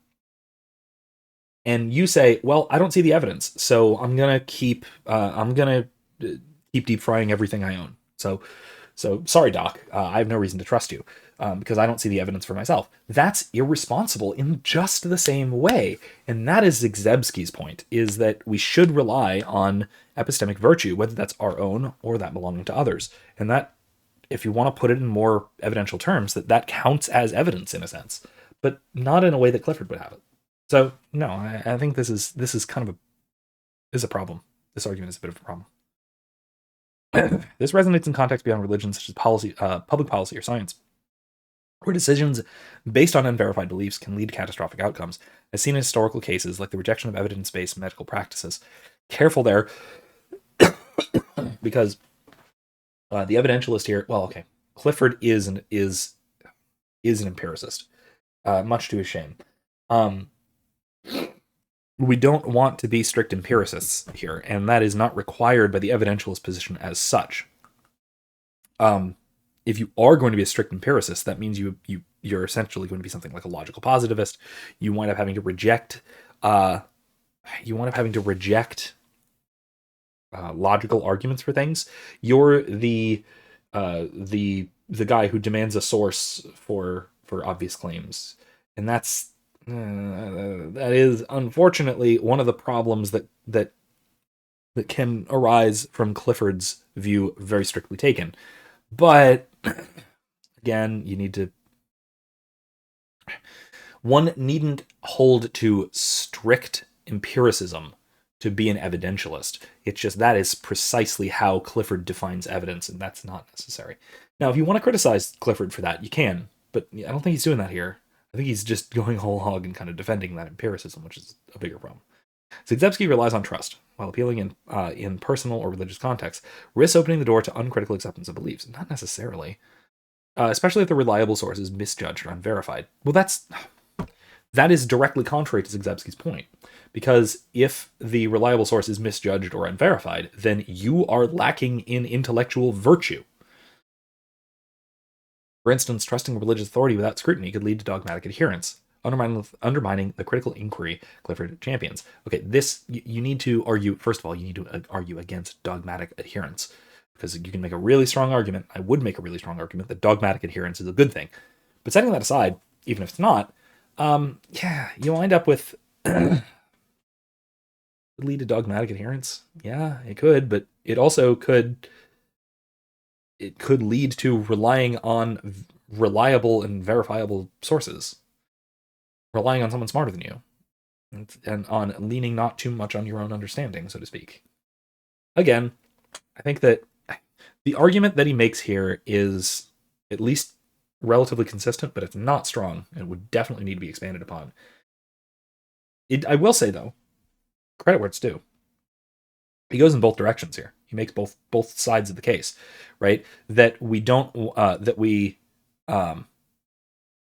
And you say, "Well, I don't see the evidence, so I'm gonna keep deep frying everything I own." So sorry, doc. I have no reason to trust you because I don't see the evidence for myself. That's irresponsible in just the same way, and that is Zagzebski's point: is that we should rely on epistemic virtue, whether that's our own or that belonging to others, and that, if you want to put it in more evidential terms, that counts as evidence in a sense, but not in a way that Clifford would have it. So no, I think this is kind of a problem. This argument is a bit of a problem. This resonates in contexts beyond religion, such as policy, public policy, or science, where decisions based on unverified beliefs can lead to catastrophic outcomes, as seen in historical cases like the rejection of evidence-based medical practices. Careful there, because the evidentialist here. Well, okay, Clifford is an empiricist, much to his shame. Um, we don't want to be strict empiricists here, and that is not required by the evidentialist position as such. Um, if you are going to be a strict empiricist, that means you're essentially going to be something like a logical positivist. You wind up having to reject uh, logical arguments for things. You're the guy who demands a source for obvious claims, and that is unfortunately one of the problems that can arise from Clifford's view, very strictly taken. But again, one needn't hold to strict empiricism to be an evidentialist. It's just that is precisely how Clifford defines evidence, and that's not necessary. Now, if you want to criticize Clifford for that, you can, but I don't think he's doing that here. I think he's just going whole hog and kind of defending that empiricism, which is a bigger problem. Zagzebski relies on trust, while appealing in personal or religious contexts, risks opening the door to uncritical acceptance of beliefs. Not necessarily, especially if the reliable source is misjudged or unverified. Well, that is directly contrary to Zagzebski's point, because if the reliable source is misjudged or unverified, then you are lacking in intellectual virtue. For instance, trusting religious authority without scrutiny could lead to dogmatic adherence, undermining the critical inquiry Clifford champions. Okay, this you need to argue. First of all, you need to argue against dogmatic adherence, because you can make a really strong argument. I would make a really strong argument that dogmatic adherence is a good thing. But setting that aside, even if it's not, yeah, you wind up with lead to dogmatic adherence. Yeah, it could, but it could lead to relying on reliable and verifiable sources, relying on someone smarter than you, and on leaning not too much on your own understanding, so to speak. Again, I think that the argument that he makes here is at least relatively consistent, but it's not strong and would definitely need to be expanded upon. I will say, though, credit where it's due. He goes in both directions here. He makes both sides of the case, right? That we don't that we want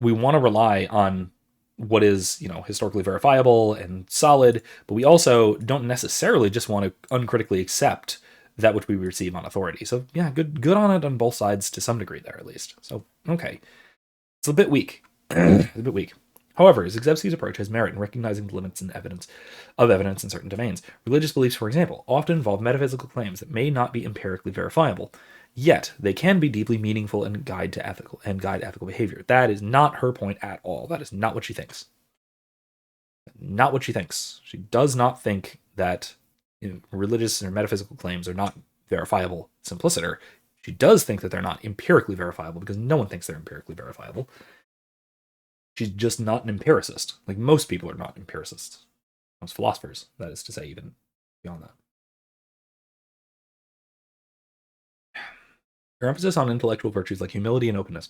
to rely on what is, historically verifiable and solid, but we also don't necessarily just want to uncritically accept that which we receive on authority. So yeah, good on it on both sides to some degree there, at least. So okay, it's a bit weak. It's a bit weak. However, Zagzebski's approach has merit in recognizing the limits in evidence in certain domains. Religious beliefs, for example, often involve metaphysical claims that may not be empirically verifiable. Yet they can be deeply meaningful and guide ethical behavior. That is not her point at all. That is not what she thinks. Not what she thinks. She does not think that religious or metaphysical claims are not verifiable simpliciter. She does think that they're not empirically verifiable because no one thinks they're empirically verifiable. She's just not an empiricist. Like most people are not empiricists. Most philosophers, that is to say, even beyond that. Her emphasis on intellectual virtues like humility and openness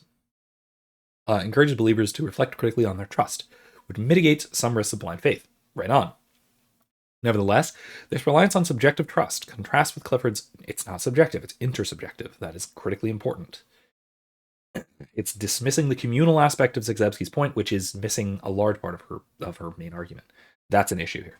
encourages believers to reflect critically on their trust, which mitigates some risks of blind faith. Right on. Nevertheless, this reliance on subjective trust contrasts with Clifford's it's not subjective, it's intersubjective. That is critically important. It's dismissing the communal aspect of Zagzebski's point, which is missing a large part of her main argument. That's an issue here.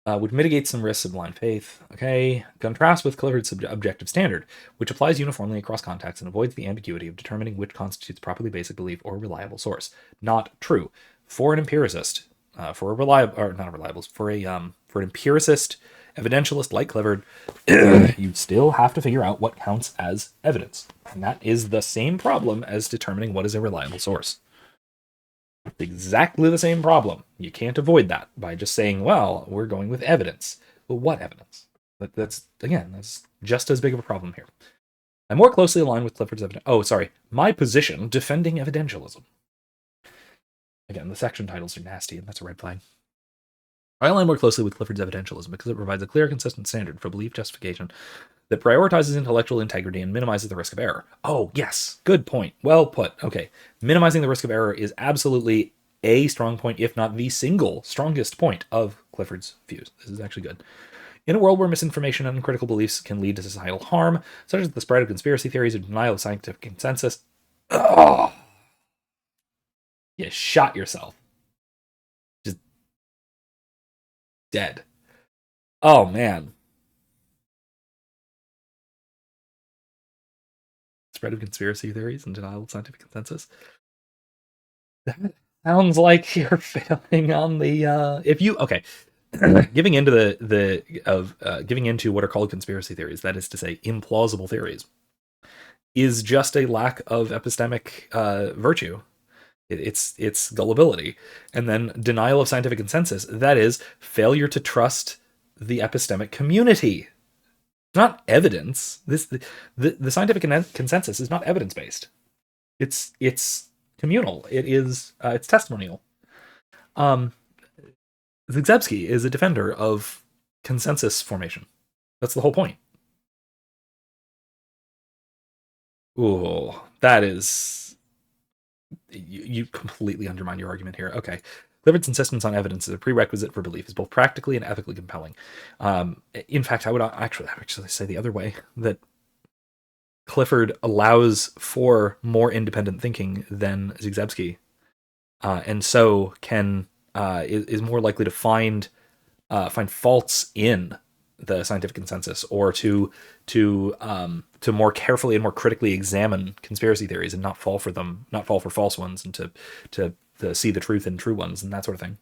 Which mitigates some risks of blind faith. Okay. Contrast with Clifford's objective standard, which applies uniformly across contexts and avoids the ambiguity of determining which constitutes properly basic belief or reliable source. Not true. For an empiricist, for an empiricist, evidentialist like Clifford, you still have to figure out what counts as evidence. And that is the same problem as determining what is a reliable source. It's exactly the same problem. You can't avoid that by just saying, well, we're going with evidence. Well, what evidence? That's just as big of a problem here. I'm more closely aligned with Clifford's evidence. Oh, sorry. My position defending evidentialism. Again, the section titles are nasty, and that's a red flag. I align more closely with Clifford's evidentialism because it provides a clear, consistent standard for belief justification that prioritizes intellectual integrity and minimizes the risk of error. Oh, yes. Good point. Well put. Okay. Minimizing the risk of error is absolutely a strong point, if not the single strongest point of Clifford's views. This is actually good. In a world where misinformation and uncritical beliefs can lead to societal harm, such as the spread of conspiracy theories or denial of scientific consensus, you shot yourself. Just dead. Oh, man. Spread of conspiracy theories and denial of scientific consensus. That sounds like you're failing on the if you okay. Giving into giving into what are called conspiracy theories, that is to say, implausible theories, is just a lack of epistemic virtue. It's gullibility, and then denial of scientific consensus. That is failure to trust the epistemic community. It's not evidence. The scientific consensus is not evidence based. It's communal. It's testimonial. Zagzebski is a defender of consensus formation. That's the whole point. Ooh, that is... You completely undermine your argument here. Okay. Clifford's insistence on evidence as a prerequisite for belief is both practically and ethically compelling. In fact, I would actually say the other way, that Clifford allows for more independent thinking than Zagzebski, and so is more likely to find faults in the scientific consensus, or to more carefully and more critically examine conspiracy theories and not fall for false ones, and to see the truth in true ones and that sort of thing.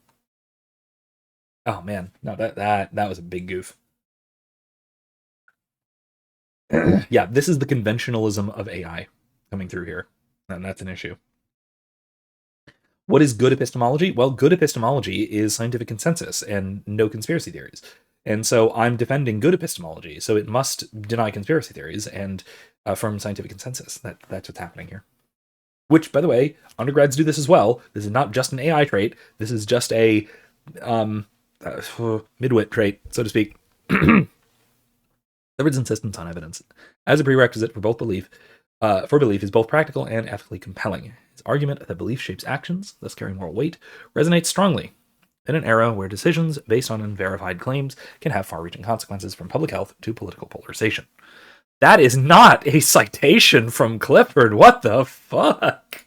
Oh man, no, that was a big goof. Yeah, this is the conventionalism of AI coming through here, and that's an issue. What is good epistemology? Well, good epistemology is scientific consensus and no conspiracy theories. And so I'm defending good epistemology, so it must deny conspiracy theories and affirm scientific consensus. That's what's happening here. Which, by the way, undergrads do this as well. This is not just an AI trait. This is just a midwit trait, so to speak. Clifford's insistence on evidence as a prerequisite for belief is both practical and ethically compelling. His argument that belief shapes actions, thus carry moral weight, resonates strongly in an era where decisions based on unverified claims can have far-reaching consequences, from public health to political polarization. That is not a citation from Clifford. What the fuck?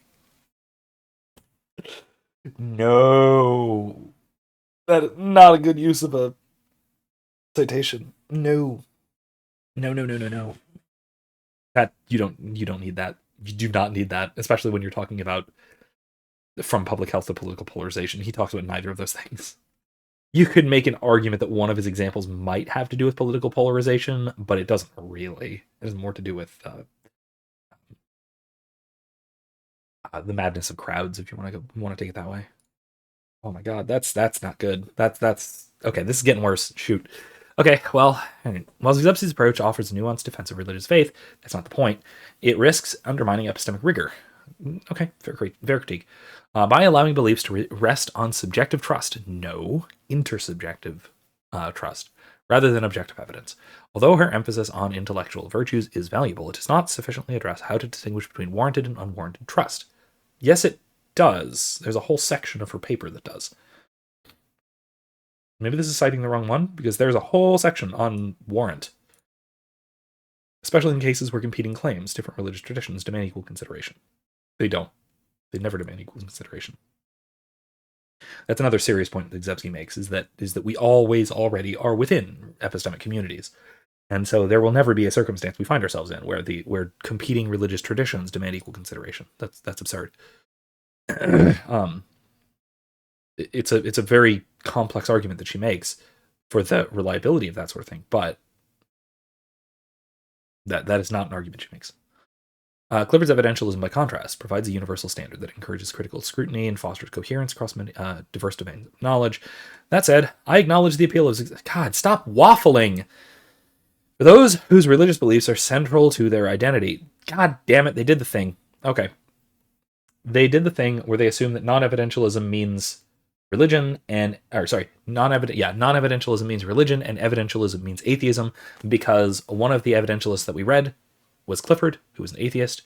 No. That is not a good use of a citation. No. No. That you don't need that. You do not need that, especially when you're talking about from public health to political polarization. He talks about neither of those things. You could make an argument that one of his examples might have to do with political polarization, but it doesn't really. It has more to do with the madness of crowds, if you want to take it that way. Oh my god, that's not good. That's okay. This is getting worse. Shoot. Okay, well, while Zebsi's approach offers a nuanced defense of religious faith, that's not the point. It risks undermining epistemic rigor. Okay, fair critique. By allowing beliefs to rest on subjective trust, no, intersubjective trust, rather than objective evidence. Although her emphasis on intellectual virtues is valuable, it does not sufficiently address how to distinguish between warranted and unwarranted trust. Yes, it does. There's a whole section of her paper that does. Maybe this is citing the wrong one, because there's a whole section on warrant. Especially in cases where competing claims, different religious traditions, demand equal consideration. They don't. They never demand equal consideration. That's another serious point that Zebski makes, is that we always already are within epistemic communities. And so there will never be a circumstance we find ourselves in where competing religious traditions demand equal consideration. That's absurd. It's a very complex argument that she makes for the reliability of that sort of thing, but that is not an argument she makes. Clifford's evidentialism, by contrast, provides a universal standard that encourages critical scrutiny and fosters coherence across many, diverse domains of knowledge. That said, I acknowledge the appeal of... God, stop waffling! For those whose religious beliefs are central to their identity, God damn it, they did the thing. Okay. They did the thing where they assume that non-evidentialism means religion non-evidentialism means religion and evidentialism means atheism, because one of the evidentialists that we read was Clifford, who was an atheist,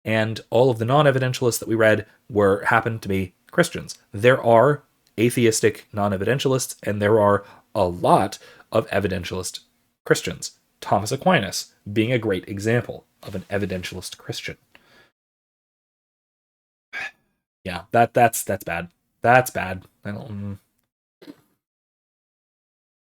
and all of the non-evidentialists that we read happened to be Christians. There are atheistic non-evidentialists, and there are a lot of evidentialist Christians. Thomas Aquinas being a great example of an evidentialist Christian. Yeah, that's bad. That's bad. The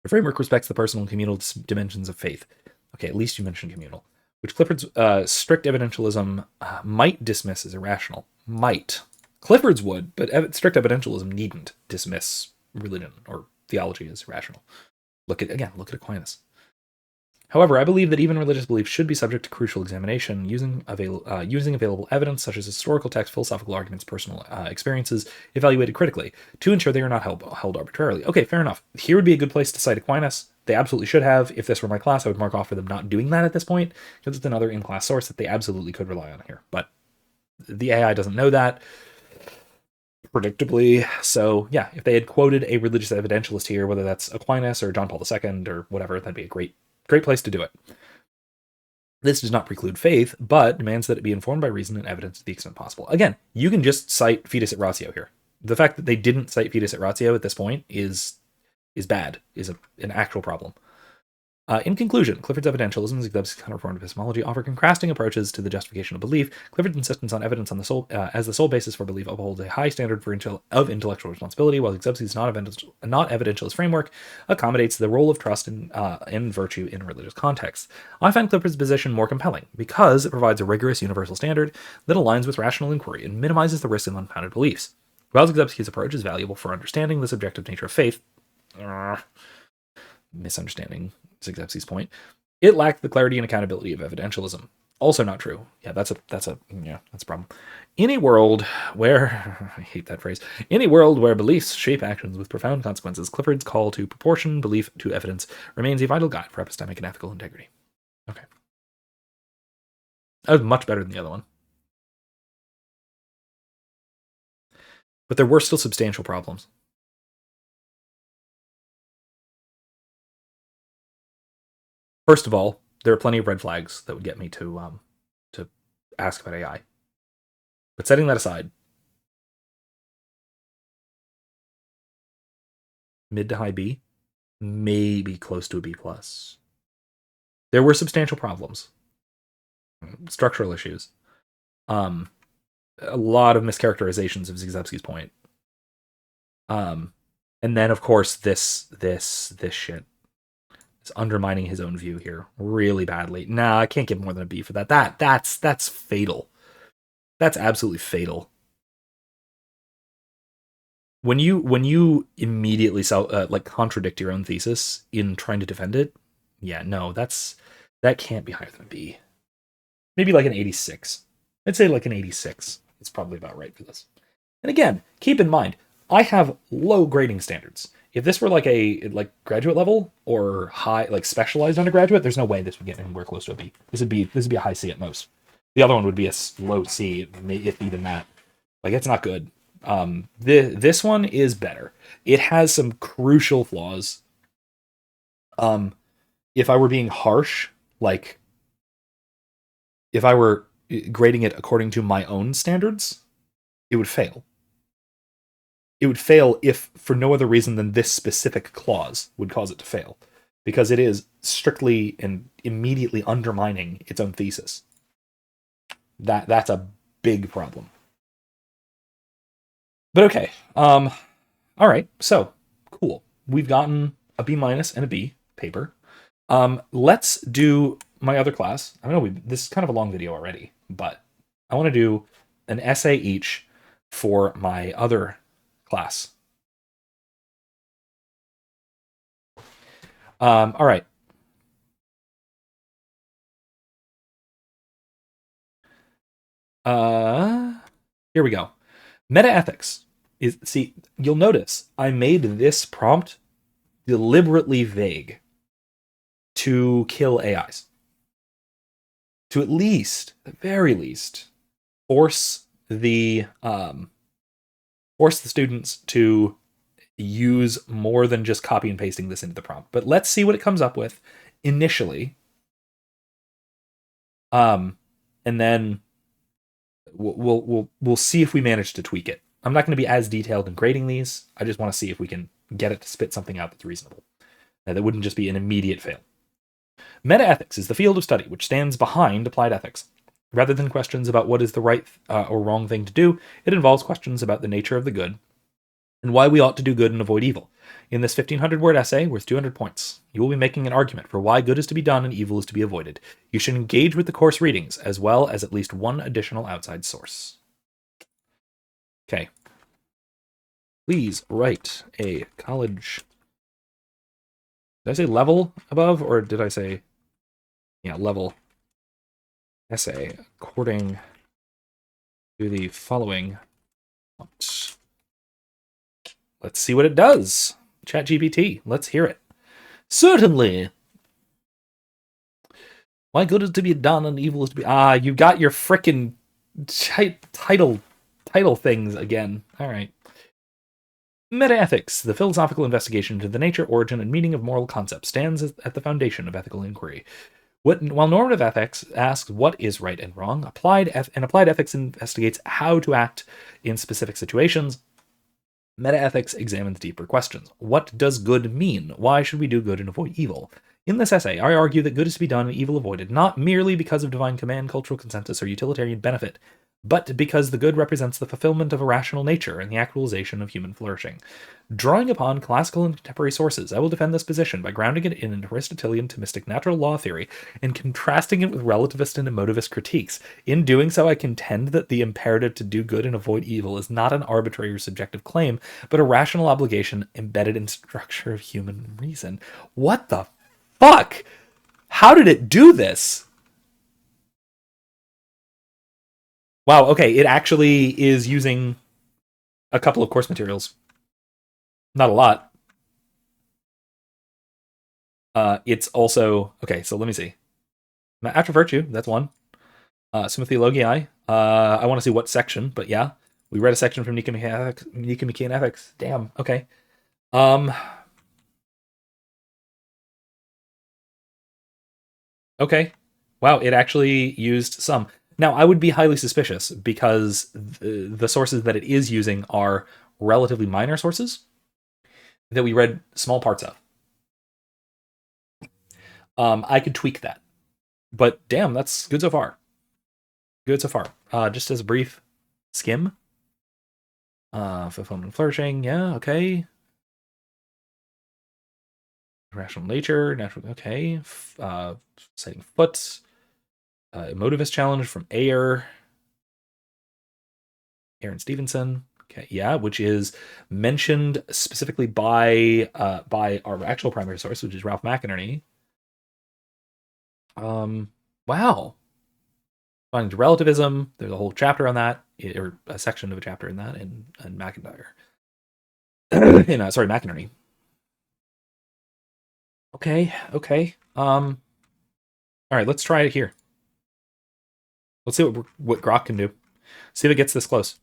framework respects the personal and communal dimensions of faith. Okay, at least you mentioned communal, which Clifford's strict evidentialism might dismiss as irrational. Might. Clifford's would, but strict evidentialism needn't dismiss religion or theology as irrational. Look at Aquinas. However, I believe that even religious beliefs should be subject to crucial examination using available evidence such as historical text, philosophical arguments, personal experiences, evaluated critically to ensure they are not held arbitrarily. Okay, fair enough. Here would be a good place to cite Aquinas. They absolutely should have. If this were my class, I would mark off for them not doing that at this point, because it's another in-class source that they absolutely could rely on here. But the AI doesn't know that, predictably. So yeah, if they had quoted a religious evidentialist here, whether that's Aquinas or John Paul II or whatever, that'd be a great place to do it. This does not preclude faith, but demands that it be informed by reason and evidence to the extent possible. Again, you can just cite Fides et Ratio here. The fact that they didn't cite Fides et Ratio at this point is bad, is an actual problem. In conclusion, Clifford's evidentialism and Zebski's counterformative epistemology offer contrasting approaches to the justification of belief. Clifford's insistence on evidence on the soul as the sole basis for belief upholds a high standard of intellectual responsibility, while Zebski's not evidentialist framework accommodates the role of trust in virtue in religious contexts. I find Clifford's position more compelling because it provides a rigorous universal standard that aligns with rational inquiry and minimizes the risk of unfounded beliefs. While Zebski's approach is valuable for understanding the subjective nature of faith, misunderstanding Zebski's point, it lacked the clarity and accountability of evidentialism. Also not true. Yeah, that's a problem. In a world where I hate that phrase, in a world where beliefs shape actions with profound consequences, Clifford's call to proportion belief to evidence remains a vital guide for epistemic and ethical integrity. Okay. That was much better than the other one. But there were still substantial problems. First of all, there are plenty of red flags that would get me to ask about AI. But setting that aside, mid to high B, maybe close to a B+. There were substantial problems, structural issues, a lot of mischaracterizations of Zebski's point, and then of course this shit. It's undermining his own view here really badly. Nah, I can't give more than a B for that. That's fatal. That's absolutely fatal. When you immediately contradict your own thesis in trying to defend it, yeah, no, that can't be higher than a B. Maybe like an 86. I'd say like an 86. It's probably about right for this. And again, keep in mind, I have low grading standards. If this were like a like graduate level or high like specialized undergraduate, there's no way this would get anywhere close to a B. This would be a high C at most. The other one would be a low C, if even that. Like it's not good. This one is better. It has some crucial flaws. Um, if I were being harsh, like if I were grading it according to my own standards, it would fail. It would fail if for no other reason than this specific clause would cause it to fail, because it is strictly and immediately undermining its own thesis. That's a big problem. But okay, all right, so cool. We've gotten a B minus and a B paper. Let's do my other class. I know this is kind of a long video already, but I want to do an essay each for my other class. All right. Here we go. Metaethics is, see, you'll notice I made this prompt deliberately vague to kill AIs. To at least, at the very least, force the students to use more than just copy and pasting this into the prompt. But let's see what it comes up with initially. And then we'll see if we manage to tweak it. I'm not going to be as detailed in grading these. I just want to see if we can get it to spit something out that's reasonable. That wouldn't just be an immediate fail. Metaethics is the field of study which stands behind applied ethics. Rather than questions about what is the right or wrong thing to do, it involves questions about the nature of the good and why we ought to do good and avoid evil. In this 1,500-word essay, worth 200 points, you will be making an argument for why good is to be done and evil is to be avoided. You should engage with the course readings, as well as at least one additional outside source. Okay. Please write a college... Did I say level above, or did I say... Yeah, level essay according to the following... Let's see what it does. ChatGPT, let's hear it. Certainly. Why good is to be done and evil is to be... you got your frickin' title things again. All right. Metaethics, the philosophical investigation into the nature, origin, and meaning of moral concepts, stands at the foundation of ethical inquiry. While normative ethics asks what is right and wrong, applied ethics investigates how to act in specific situations. Metaethics examines deeper questions. What does good mean? Why should we do good and avoid evil? In this essay, I argue that good is to be done and evil avoided, not merely because of divine command, cultural consensus, or utilitarian benefit, but because the good represents the fulfillment of a rational nature and the actualization of human flourishing. Drawing upon classical and contemporary sources, I will defend this position by grounding it in an Aristotelian Thomistic natural law theory and contrasting it with relativist and emotivist critiques. In doing so, I contend that the imperative to do good and avoid evil is not an arbitrary or subjective claim, but a rational obligation embedded in structure of human reason. What the fuck? How did it do this? Wow, okay, it actually is using a couple of course materials. Not a lot. It's also... Okay, so let me see. After Virtue, that's one. Summa Theologiae. I want to see what section, but yeah. We read a section from Nicomachean Ethics. Damn, okay. Okay. Wow, it actually used some. Now, I would be highly suspicious because the sources that it is using are relatively minor sources that we read small parts of. I could tweak that. But damn, that's good so far. Good so far. Just as a brief skim. Fulfillment and flourishing, yeah, okay. Rational nature, natural, okay. Setting foot. Emotivist challenge from Aaron Stevenson. Okay, yeah, which is mentioned specifically by our actual primary source, which is Ralph McInerney. Wow. Finding to relativism. There's a whole chapter on that, or a section of a chapter in that, in McIntyre. sorry, McInerney. Okay. All right, let's try it here. Let's see what Grok can do. See if it gets this close.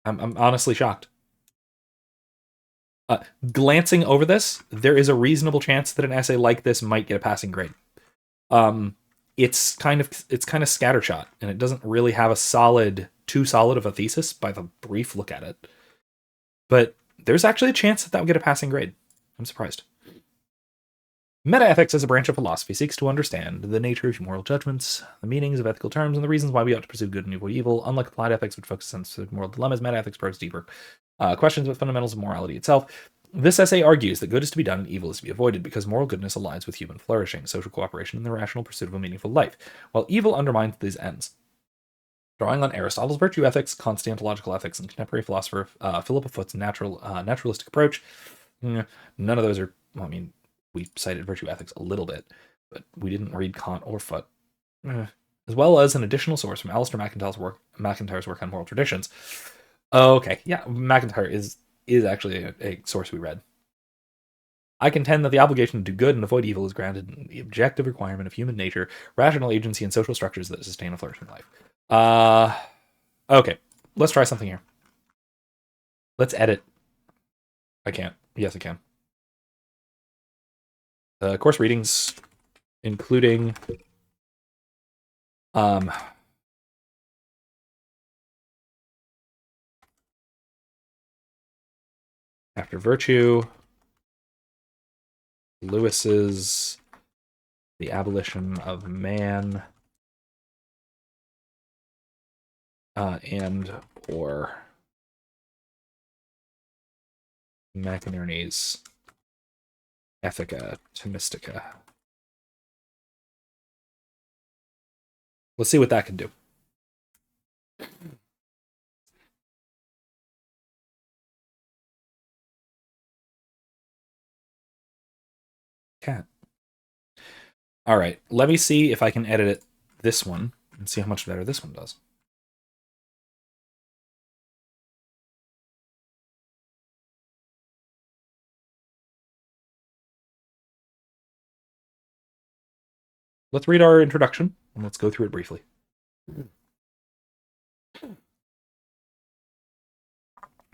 I'm honestly shocked. Glancing over this, there is a reasonable chance that an essay like this might get a passing grade. Um, it's kind of scattershot, and it doesn't really have too solid of a thesis by the brief look at it. But there's actually a chance that would get a passing grade. I'm surprised. Metaethics as a branch of philosophy seeks to understand the nature of moral judgments, the meanings of ethical terms, and the reasons why we ought to pursue good and avoid evil. Unlike applied ethics, which focuses on specific moral dilemmas, metaethics probes deeper questions about fundamentals of morality itself. This essay argues that good is to be done and evil is to be avoided because moral goodness aligns with human flourishing, social cooperation, and the rational pursuit of a meaningful life, while evil undermines these ends. Drawing on Aristotle's virtue ethics, Constantological ethics, and contemporary philosopher Philip of Foot's naturalistic approach, none of those are, well, I mean, we cited virtue ethics a little bit, but we didn't read Kant or Foot, as well as an additional source from Alistair McIntyre's work on moral traditions. Okay, yeah, McIntyre is actually a source we read. I contend that the obligation to do good and avoid evil is grounded in the objective requirement of human nature, rational agency, and social structures that sustain a flourishing life. Okay, let's try something here. Let's edit. I can't. Yes, I can. Course readings, including after virtue, Lewis's The Abolition of Man, and or McInerney's Ethica Thomistica. Let's see what that can do. Cat. All right, let me see if I can edit it this one and see how much better this one does. Let's read our introduction and let's go through it briefly.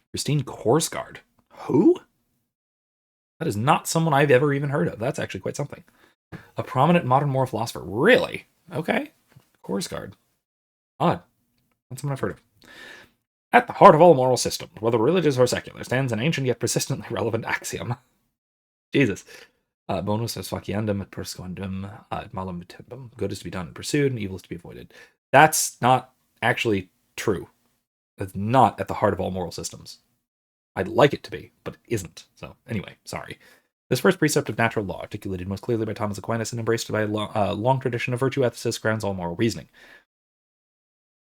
Christine Korsgaard. Who? That is not someone I've ever even heard of. That's actually quite something. A prominent modern moral philosopher. Really? Okay. Korsgaard. Odd. That's someone I've heard of. At the heart of all moral systems, whether religious or secular, stands an ancient yet persistently relevant axiom. Jesus. Bonus est faciendum et persequendum et malum vitendum. Good is to be done and pursued, and evil is to be avoided. That's not actually true. That's not at the heart of all moral systems. I'd like it to be, but it isn't. So, anyway, sorry. This first precept of natural law, articulated most clearly by Thomas Aquinas and embraced by a long tradition of virtue ethicists, grounds all moral reasoning.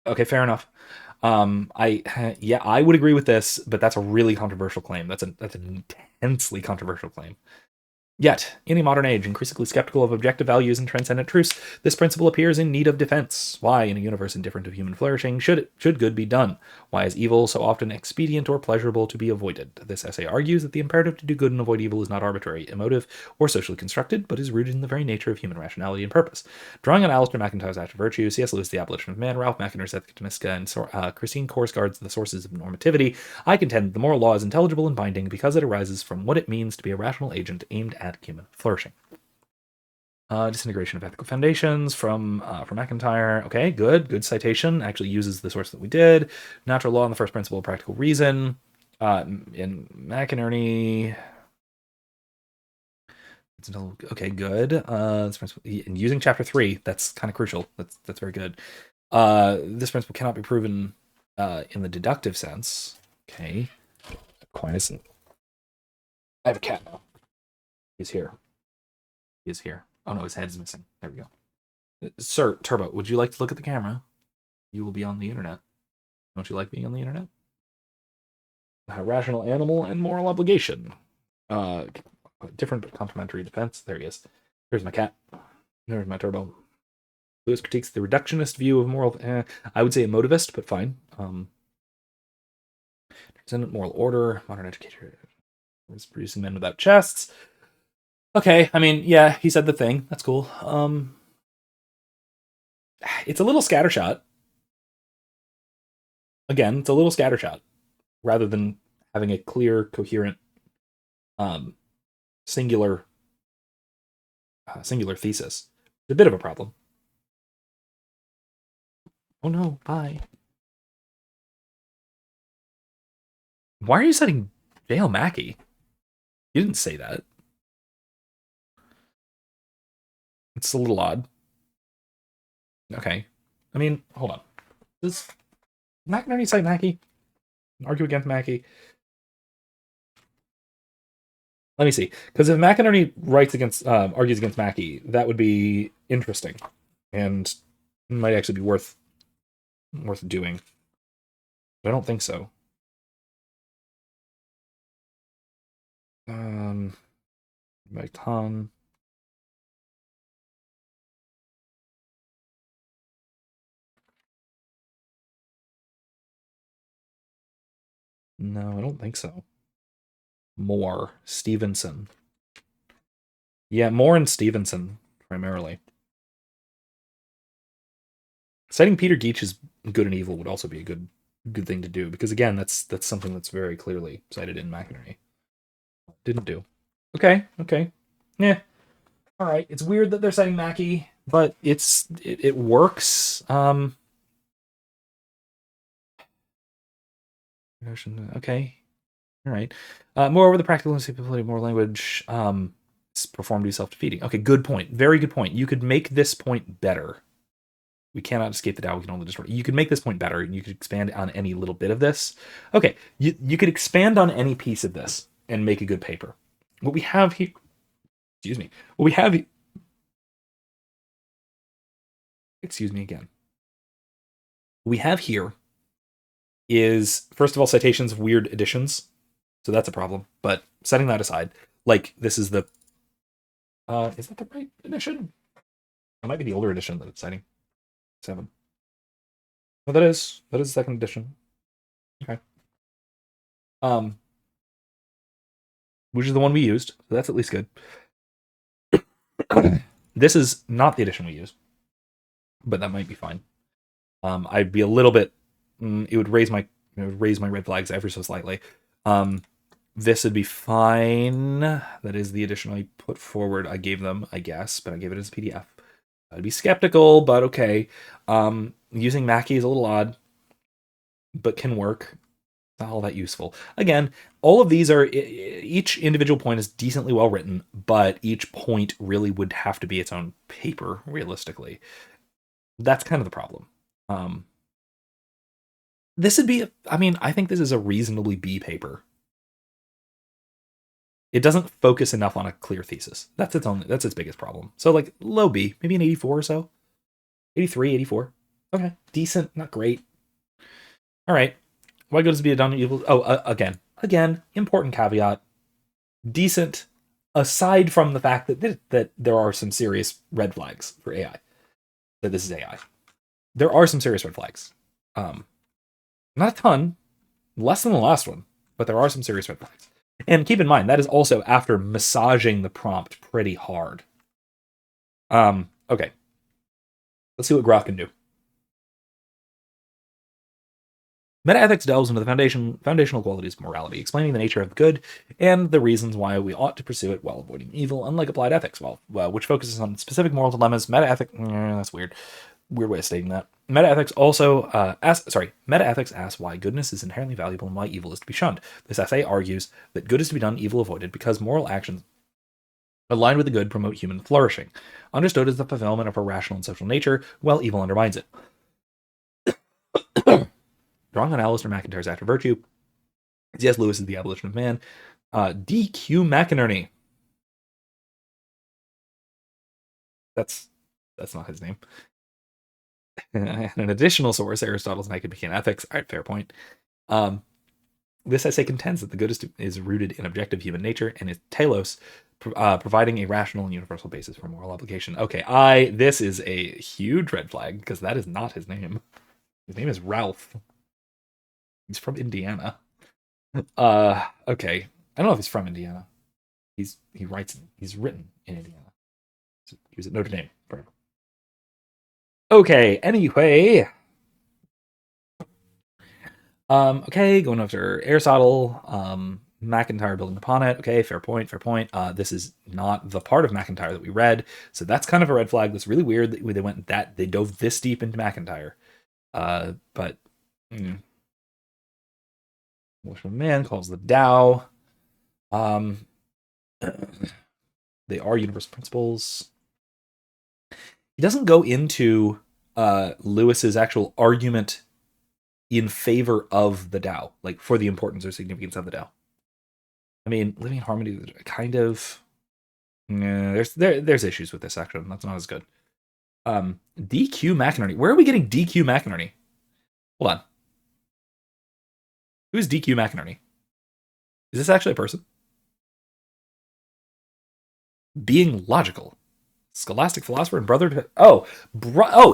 Okay, fair enough. I would agree with this, but that's a really controversial claim. That's an intensely controversial claim. Yet, in a modern age, increasingly skeptical of objective values and transcendent truths, this principle appears in need of defense. Why, in a universe indifferent of human flourishing, should good be done? Why is evil so often expedient or pleasurable to be avoided? This essay argues that the imperative to do good and avoid evil is not arbitrary, emotive, or socially constructed, but is rooted in the very nature of human rationality and purpose. Drawing on Alistair McIntyre's After Virtue, C.S. Lewis' The Abolition of Man, Ralph McInerney's Ethica Thomistica, and Christine Korsgaard's The Sources of Normativity, I contend that the moral law is intelligible and binding because it arises from what it means to be a rational agent aimed at human flourishing. Disintegration of ethical foundations from McIntyre. Okay, good citation. Actually uses the source that we did. Natural law and the first principle of practical reason. In McInerney. Okay, good. And using chapter 3, that's kind of crucial. That's very good. This principle cannot be proven in the deductive sense. Okay. Aquinas. I have a cat now. He's here. Oh no, his head's missing. There we go. Sir, Turbo, would you like to look at the camera? You will be on the internet. Don't you like being on the internet? Rational animal and moral obligation. Different complementary defense. There he is. Here's my cat. There's my Turbo. Lewis critiques the reductionist view of moral. I would say emotivist, but fine. Transcendent moral order, modern educator is producing men without chests. Okay, I mean, yeah, he said the thing. That's cool. It's a little scattershot. Again, it's a little scattershot rather than having a clear, coherent, um, singular, singular thesis. It's a bit of a problem. Oh no, bye. Why are you citing Dale Mackey? You didn't say that. It's a little odd. Okay. I mean, hold on. Does McInerney cite Mackey? Argue against Mackey? Let me see. Because if McInerney argues against Mackey, that would be interesting, and might actually be worth doing. But I don't think so. By ton. No, I don't think so. Moore, Stevenson. Yeah, Moore and Stevenson primarily. Citing Peter Geach's Good and Evil would also be a good thing to do, because again, that's something that's very clearly cited in McInerney. Didn't do. Okay. Yeah. All right. It's weird that they're citing Mackey, but it works. Okay. All right. Moreover, the practical instability of more language is performed to be self-defeating. Okay, good point. Very good point. You could make this point better. We cannot escape the Tao. We can only destroy. You could make this point better, and you could expand on any little bit of this. Okay, you could expand on any piece of this and make a good paper. What we have here, excuse me. What we have, excuse me again. What we have here is, first of all, citations of weird editions. So that's a problem. But setting that aside, like this is the is that the right edition? It might be the older edition that it's citing. 7. Well, that is the second edition. Okay. Which is the one we used. So that's at least good. This is not the edition we used, but that might be fine. I'd be a little bit. It would raise my red flags ever so slightly. This would be fine. That is the edition I put forward. I gave them, I guess, but I gave it as a PDF. I'd be skeptical, but okay. Using Mackey is a little odd, but can work. Not all that useful. Again, all of these are, each individual point is decently well written, but each point really would have to be its own paper, realistically. That's kind of the problem. This would be, I think this is a reasonably B paper. It doesn't focus enough on a clear thesis. That's its biggest problem. So like low B, maybe an 84 or so. 83, 84. Okay. Decent, not great. All right. Why good is to be a done evil? Oh, again, important caveat. Decent, aside from the fact that there are some serious red flags for AI. That this is AI. There are some serious red flags. Not a ton, less than the last one, but there are some serious red flags. And keep in mind, that is also after massaging the prompt pretty hard. Okay. Let's see what Grok can do. Metaethics delves into the foundational qualities of morality, explaining the nature of good and the reasons why we ought to pursue it while avoiding evil, unlike applied ethics, which focuses on specific moral dilemmas. That's weird. Weird way of stating that. Metaethics asks why goodness is inherently valuable and why evil is to be shunned. This essay argues that good is to be done, evil avoided, because moral actions aligned with the good promote human flourishing, understood as the fulfillment of our rational and social nature, while evil undermines it. Drawing on Alistair McIntyre's After Virtue, C.S. Lewis is The Abolition of Man, D.Q. McInerney. That's not his name. And an additional source, Aristotle's Nicomachean Ethics. All right, fair point. This essay contends that the good is rooted in objective human nature and is telos, providing a rational and universal basis for moral obligation. Okay, this is a huge red flag because that is not his name. His name is Ralph. He's from Indiana. Okay. I don't know if he's from Indiana. He's written in Indiana. He was at Notre Dame forever. Okay, anyway. Okay, going after Aristotle, McIntyre building upon it. Okay, fair point, fair point. This is not the part of McIntyre that we read, so that's kind of a red flag. That's really weird that they dove this deep into McIntyre. But Englishman man calls the Tao. Um, they are universal principles. He doesn't go into Lewis's actual argument in favor of the Tao, like for the importance or significance of the Tao. I mean, living in harmony, kind of. Yeah, there's issues with this section. That's not as good. DQ McInerney. Where are we getting DQ McInerney? Hold on. Who's DQ McInerney? Is this actually a person? Being logical. Scholastic philosopher and brother to... Oh,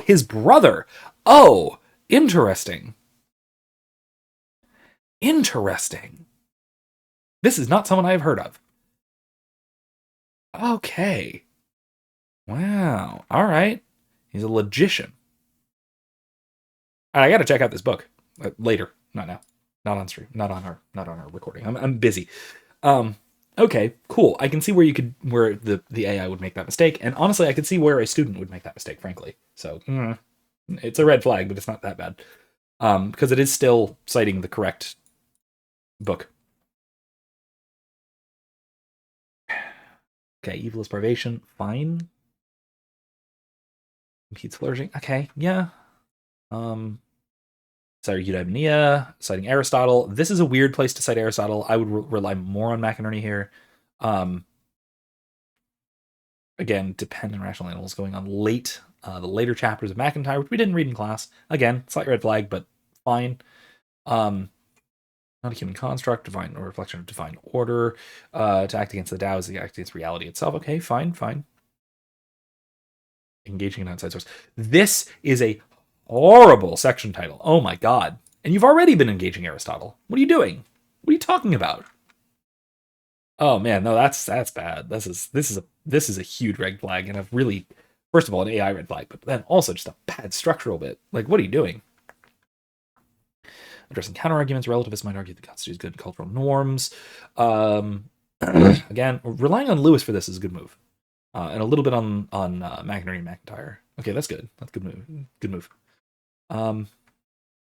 his brother. Oh, interesting. Interesting. This is not someone I have heard of. Okay. Wow. All right. He's a logician. I got to check out this book later. Not now. Not on stream. Not on our recording. I'm busy. Okay, cool. I can see where the AI would make that mistake, and honestly, I could see where a student would make that mistake. Frankly, so it's a red flag, but it's not that bad. Because it is still citing the correct book. Okay, evil is privation. Fine. Keeps flourishing. Okay, yeah. Citing eudaimonia, citing Aristotle. This is a weird place to cite Aristotle. I would rely more on McInerney here. Again, dependent rational animals going on the later chapters of McIntyre, which we didn't read in class. Again, slight red flag, but fine. Not a human construct, divine or reflection of divine order. To act against the Tao is to act against reality itself. Okay, fine. Engaging an outside source. This is a horrible section title. Oh my god. And you've already been engaging Aristotle. What are you doing? What are you talking about? Oh man, no, that's bad. This is a huge red flag, and a really, first of all, an AI red flag, but then also just a bad structural bit. Like, what are you doing? Addressing counterarguments, relativists might argue that constitutes good cultural norms. Again, relying on Lewis for this is a good move, and a little bit on McInerney and McIntyre. Okay, that's good. That's a good move. Good move.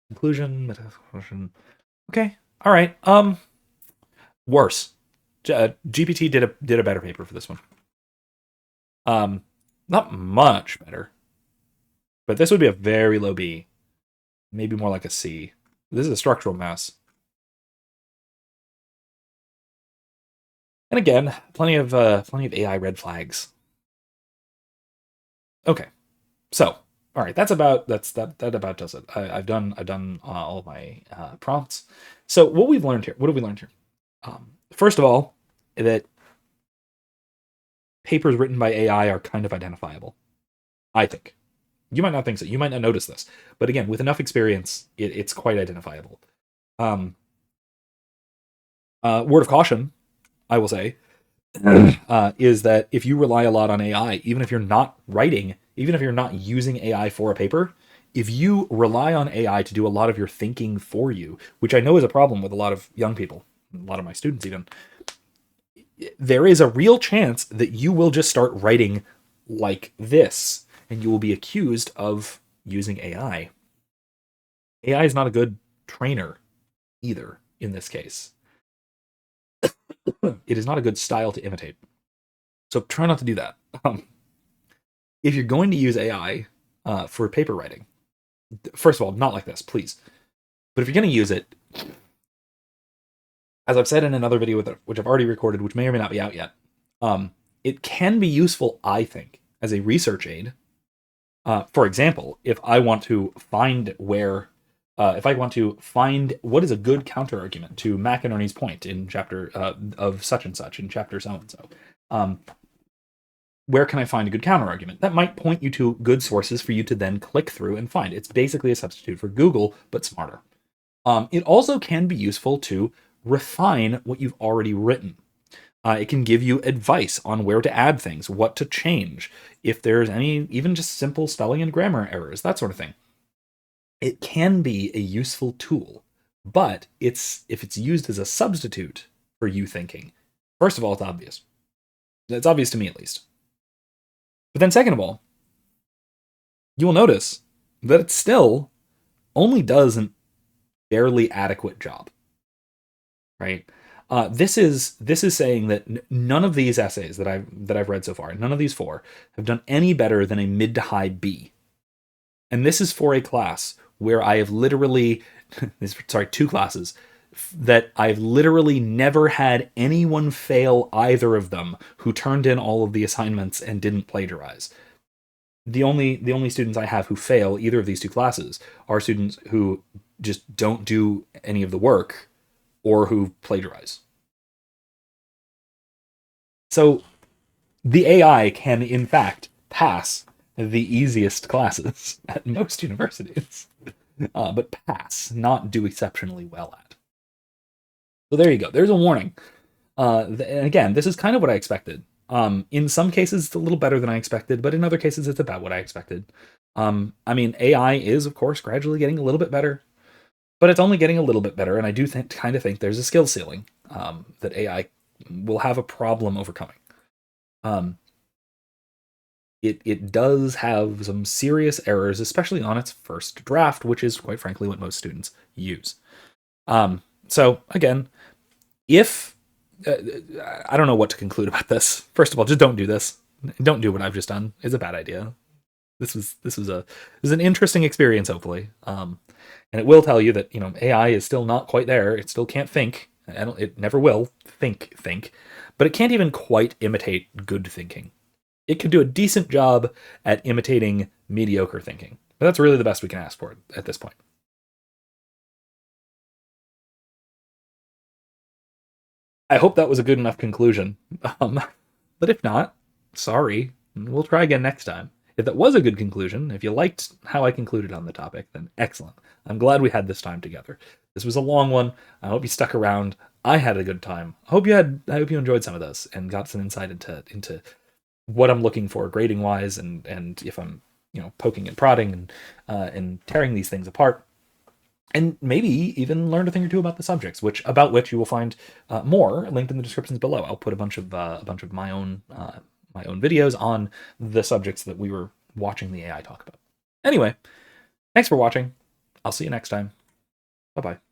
Conclusion. Okay. All right. Worse. GPT did a better paper for this one. Not much better, but this would be a very low B, maybe more like a C. This is a structural mess. And again, plenty of AI red flags. Okay, so all right, that about does it. I've done all of my prompts. So what have we learned here? First of all, that papers written by AI are kind of identifiable. I think. You might not think so. You might not notice this, but again, with enough experience, it's quite identifiable. Word of caution, I will say, is that if you rely a lot on AI, even if you're not using AI for a paper, if you rely on AI to do a lot of your thinking for you, which I know is a problem with a lot of young people, a lot of my students even, there is a real chance that you will just start writing like this, and you will be accused of using AI. AI is not a good trainer either in this case. It is not a good style to imitate. So try not to do that. If you're going to use AI for paper writing, first of all, not like this, please. But if you're going to use it, as I've said in another video which I've already recorded, which may or may not be out yet, it can be useful, I think, as a research aid. For example, if I want to find what is a good counter argument to McInerney's point in chapter of such and such in chapter so and so, where can I find a good counter argument? That might point you to good sources for you to then click through and find. It's basically a substitute for Google, but smarter. It also can be useful to refine what you've already written. It can give you advice on where to add things, what to change, if there's any, even just simple spelling and grammar errors, that sort of thing. It can be a useful tool, but if it's used as a substitute for you thinking, first of all, it's obvious. It's obvious to me, at least. But then second of all, you will notice that it still only does an barely adequate job, right? This is saying that none of these essays that I've read so far, none of these four, have done any better than a mid to high B. And this is for a class where I have literally, two classes that I've literally never had anyone fail either of them who turned in all of the assignments and didn't plagiarize. The only students I have who fail either of these two classes are students who just don't do any of the work or who plagiarize. So the AI can, in fact, pass the easiest classes at most universities, but pass, not do exceptionally well at. So there you go. There's a warning. And again, this is kind of what I expected. In some cases, it's a little better than I expected, but in other cases, it's about what I expected. I mean, AI is, of course, gradually getting a little bit better, but it's only getting a little bit better, and I do kind of think there's a skill ceiling that AI will have a problem overcoming. It does have some serious errors, especially on its first draft, which is, quite frankly, what most students use. So, again, if I don't know what to conclude about this. First of all, just don't do this. Don't do what I've just done. It's a bad idea. This was an interesting experience, hopefully. And it will tell you that AI is still not quite there. It still can't think. It never will think, but it can't even quite imitate good thinking. It could do a decent job at imitating mediocre thinking, but that's really the best we can ask for at this point. I hope that was a good enough conclusion. But if not, sorry. We'll try again next time. If that was a good conclusion, if you liked how I concluded on the topic, then excellent. I'm glad we had this time together. This was a long one. I hope you stuck around. I had a good time. I hope you enjoyed some of this and got some insight into what I'm looking for grading wise, and if I'm poking and prodding and tearing these things apart. And maybe even learned a thing or two about the subjects, about which you will find more linked in the descriptions below. I'll put a bunch of my own videos on the subjects that we were watching the AI talk about. Anyway, thanks for watching. I'll see you next time. Bye bye.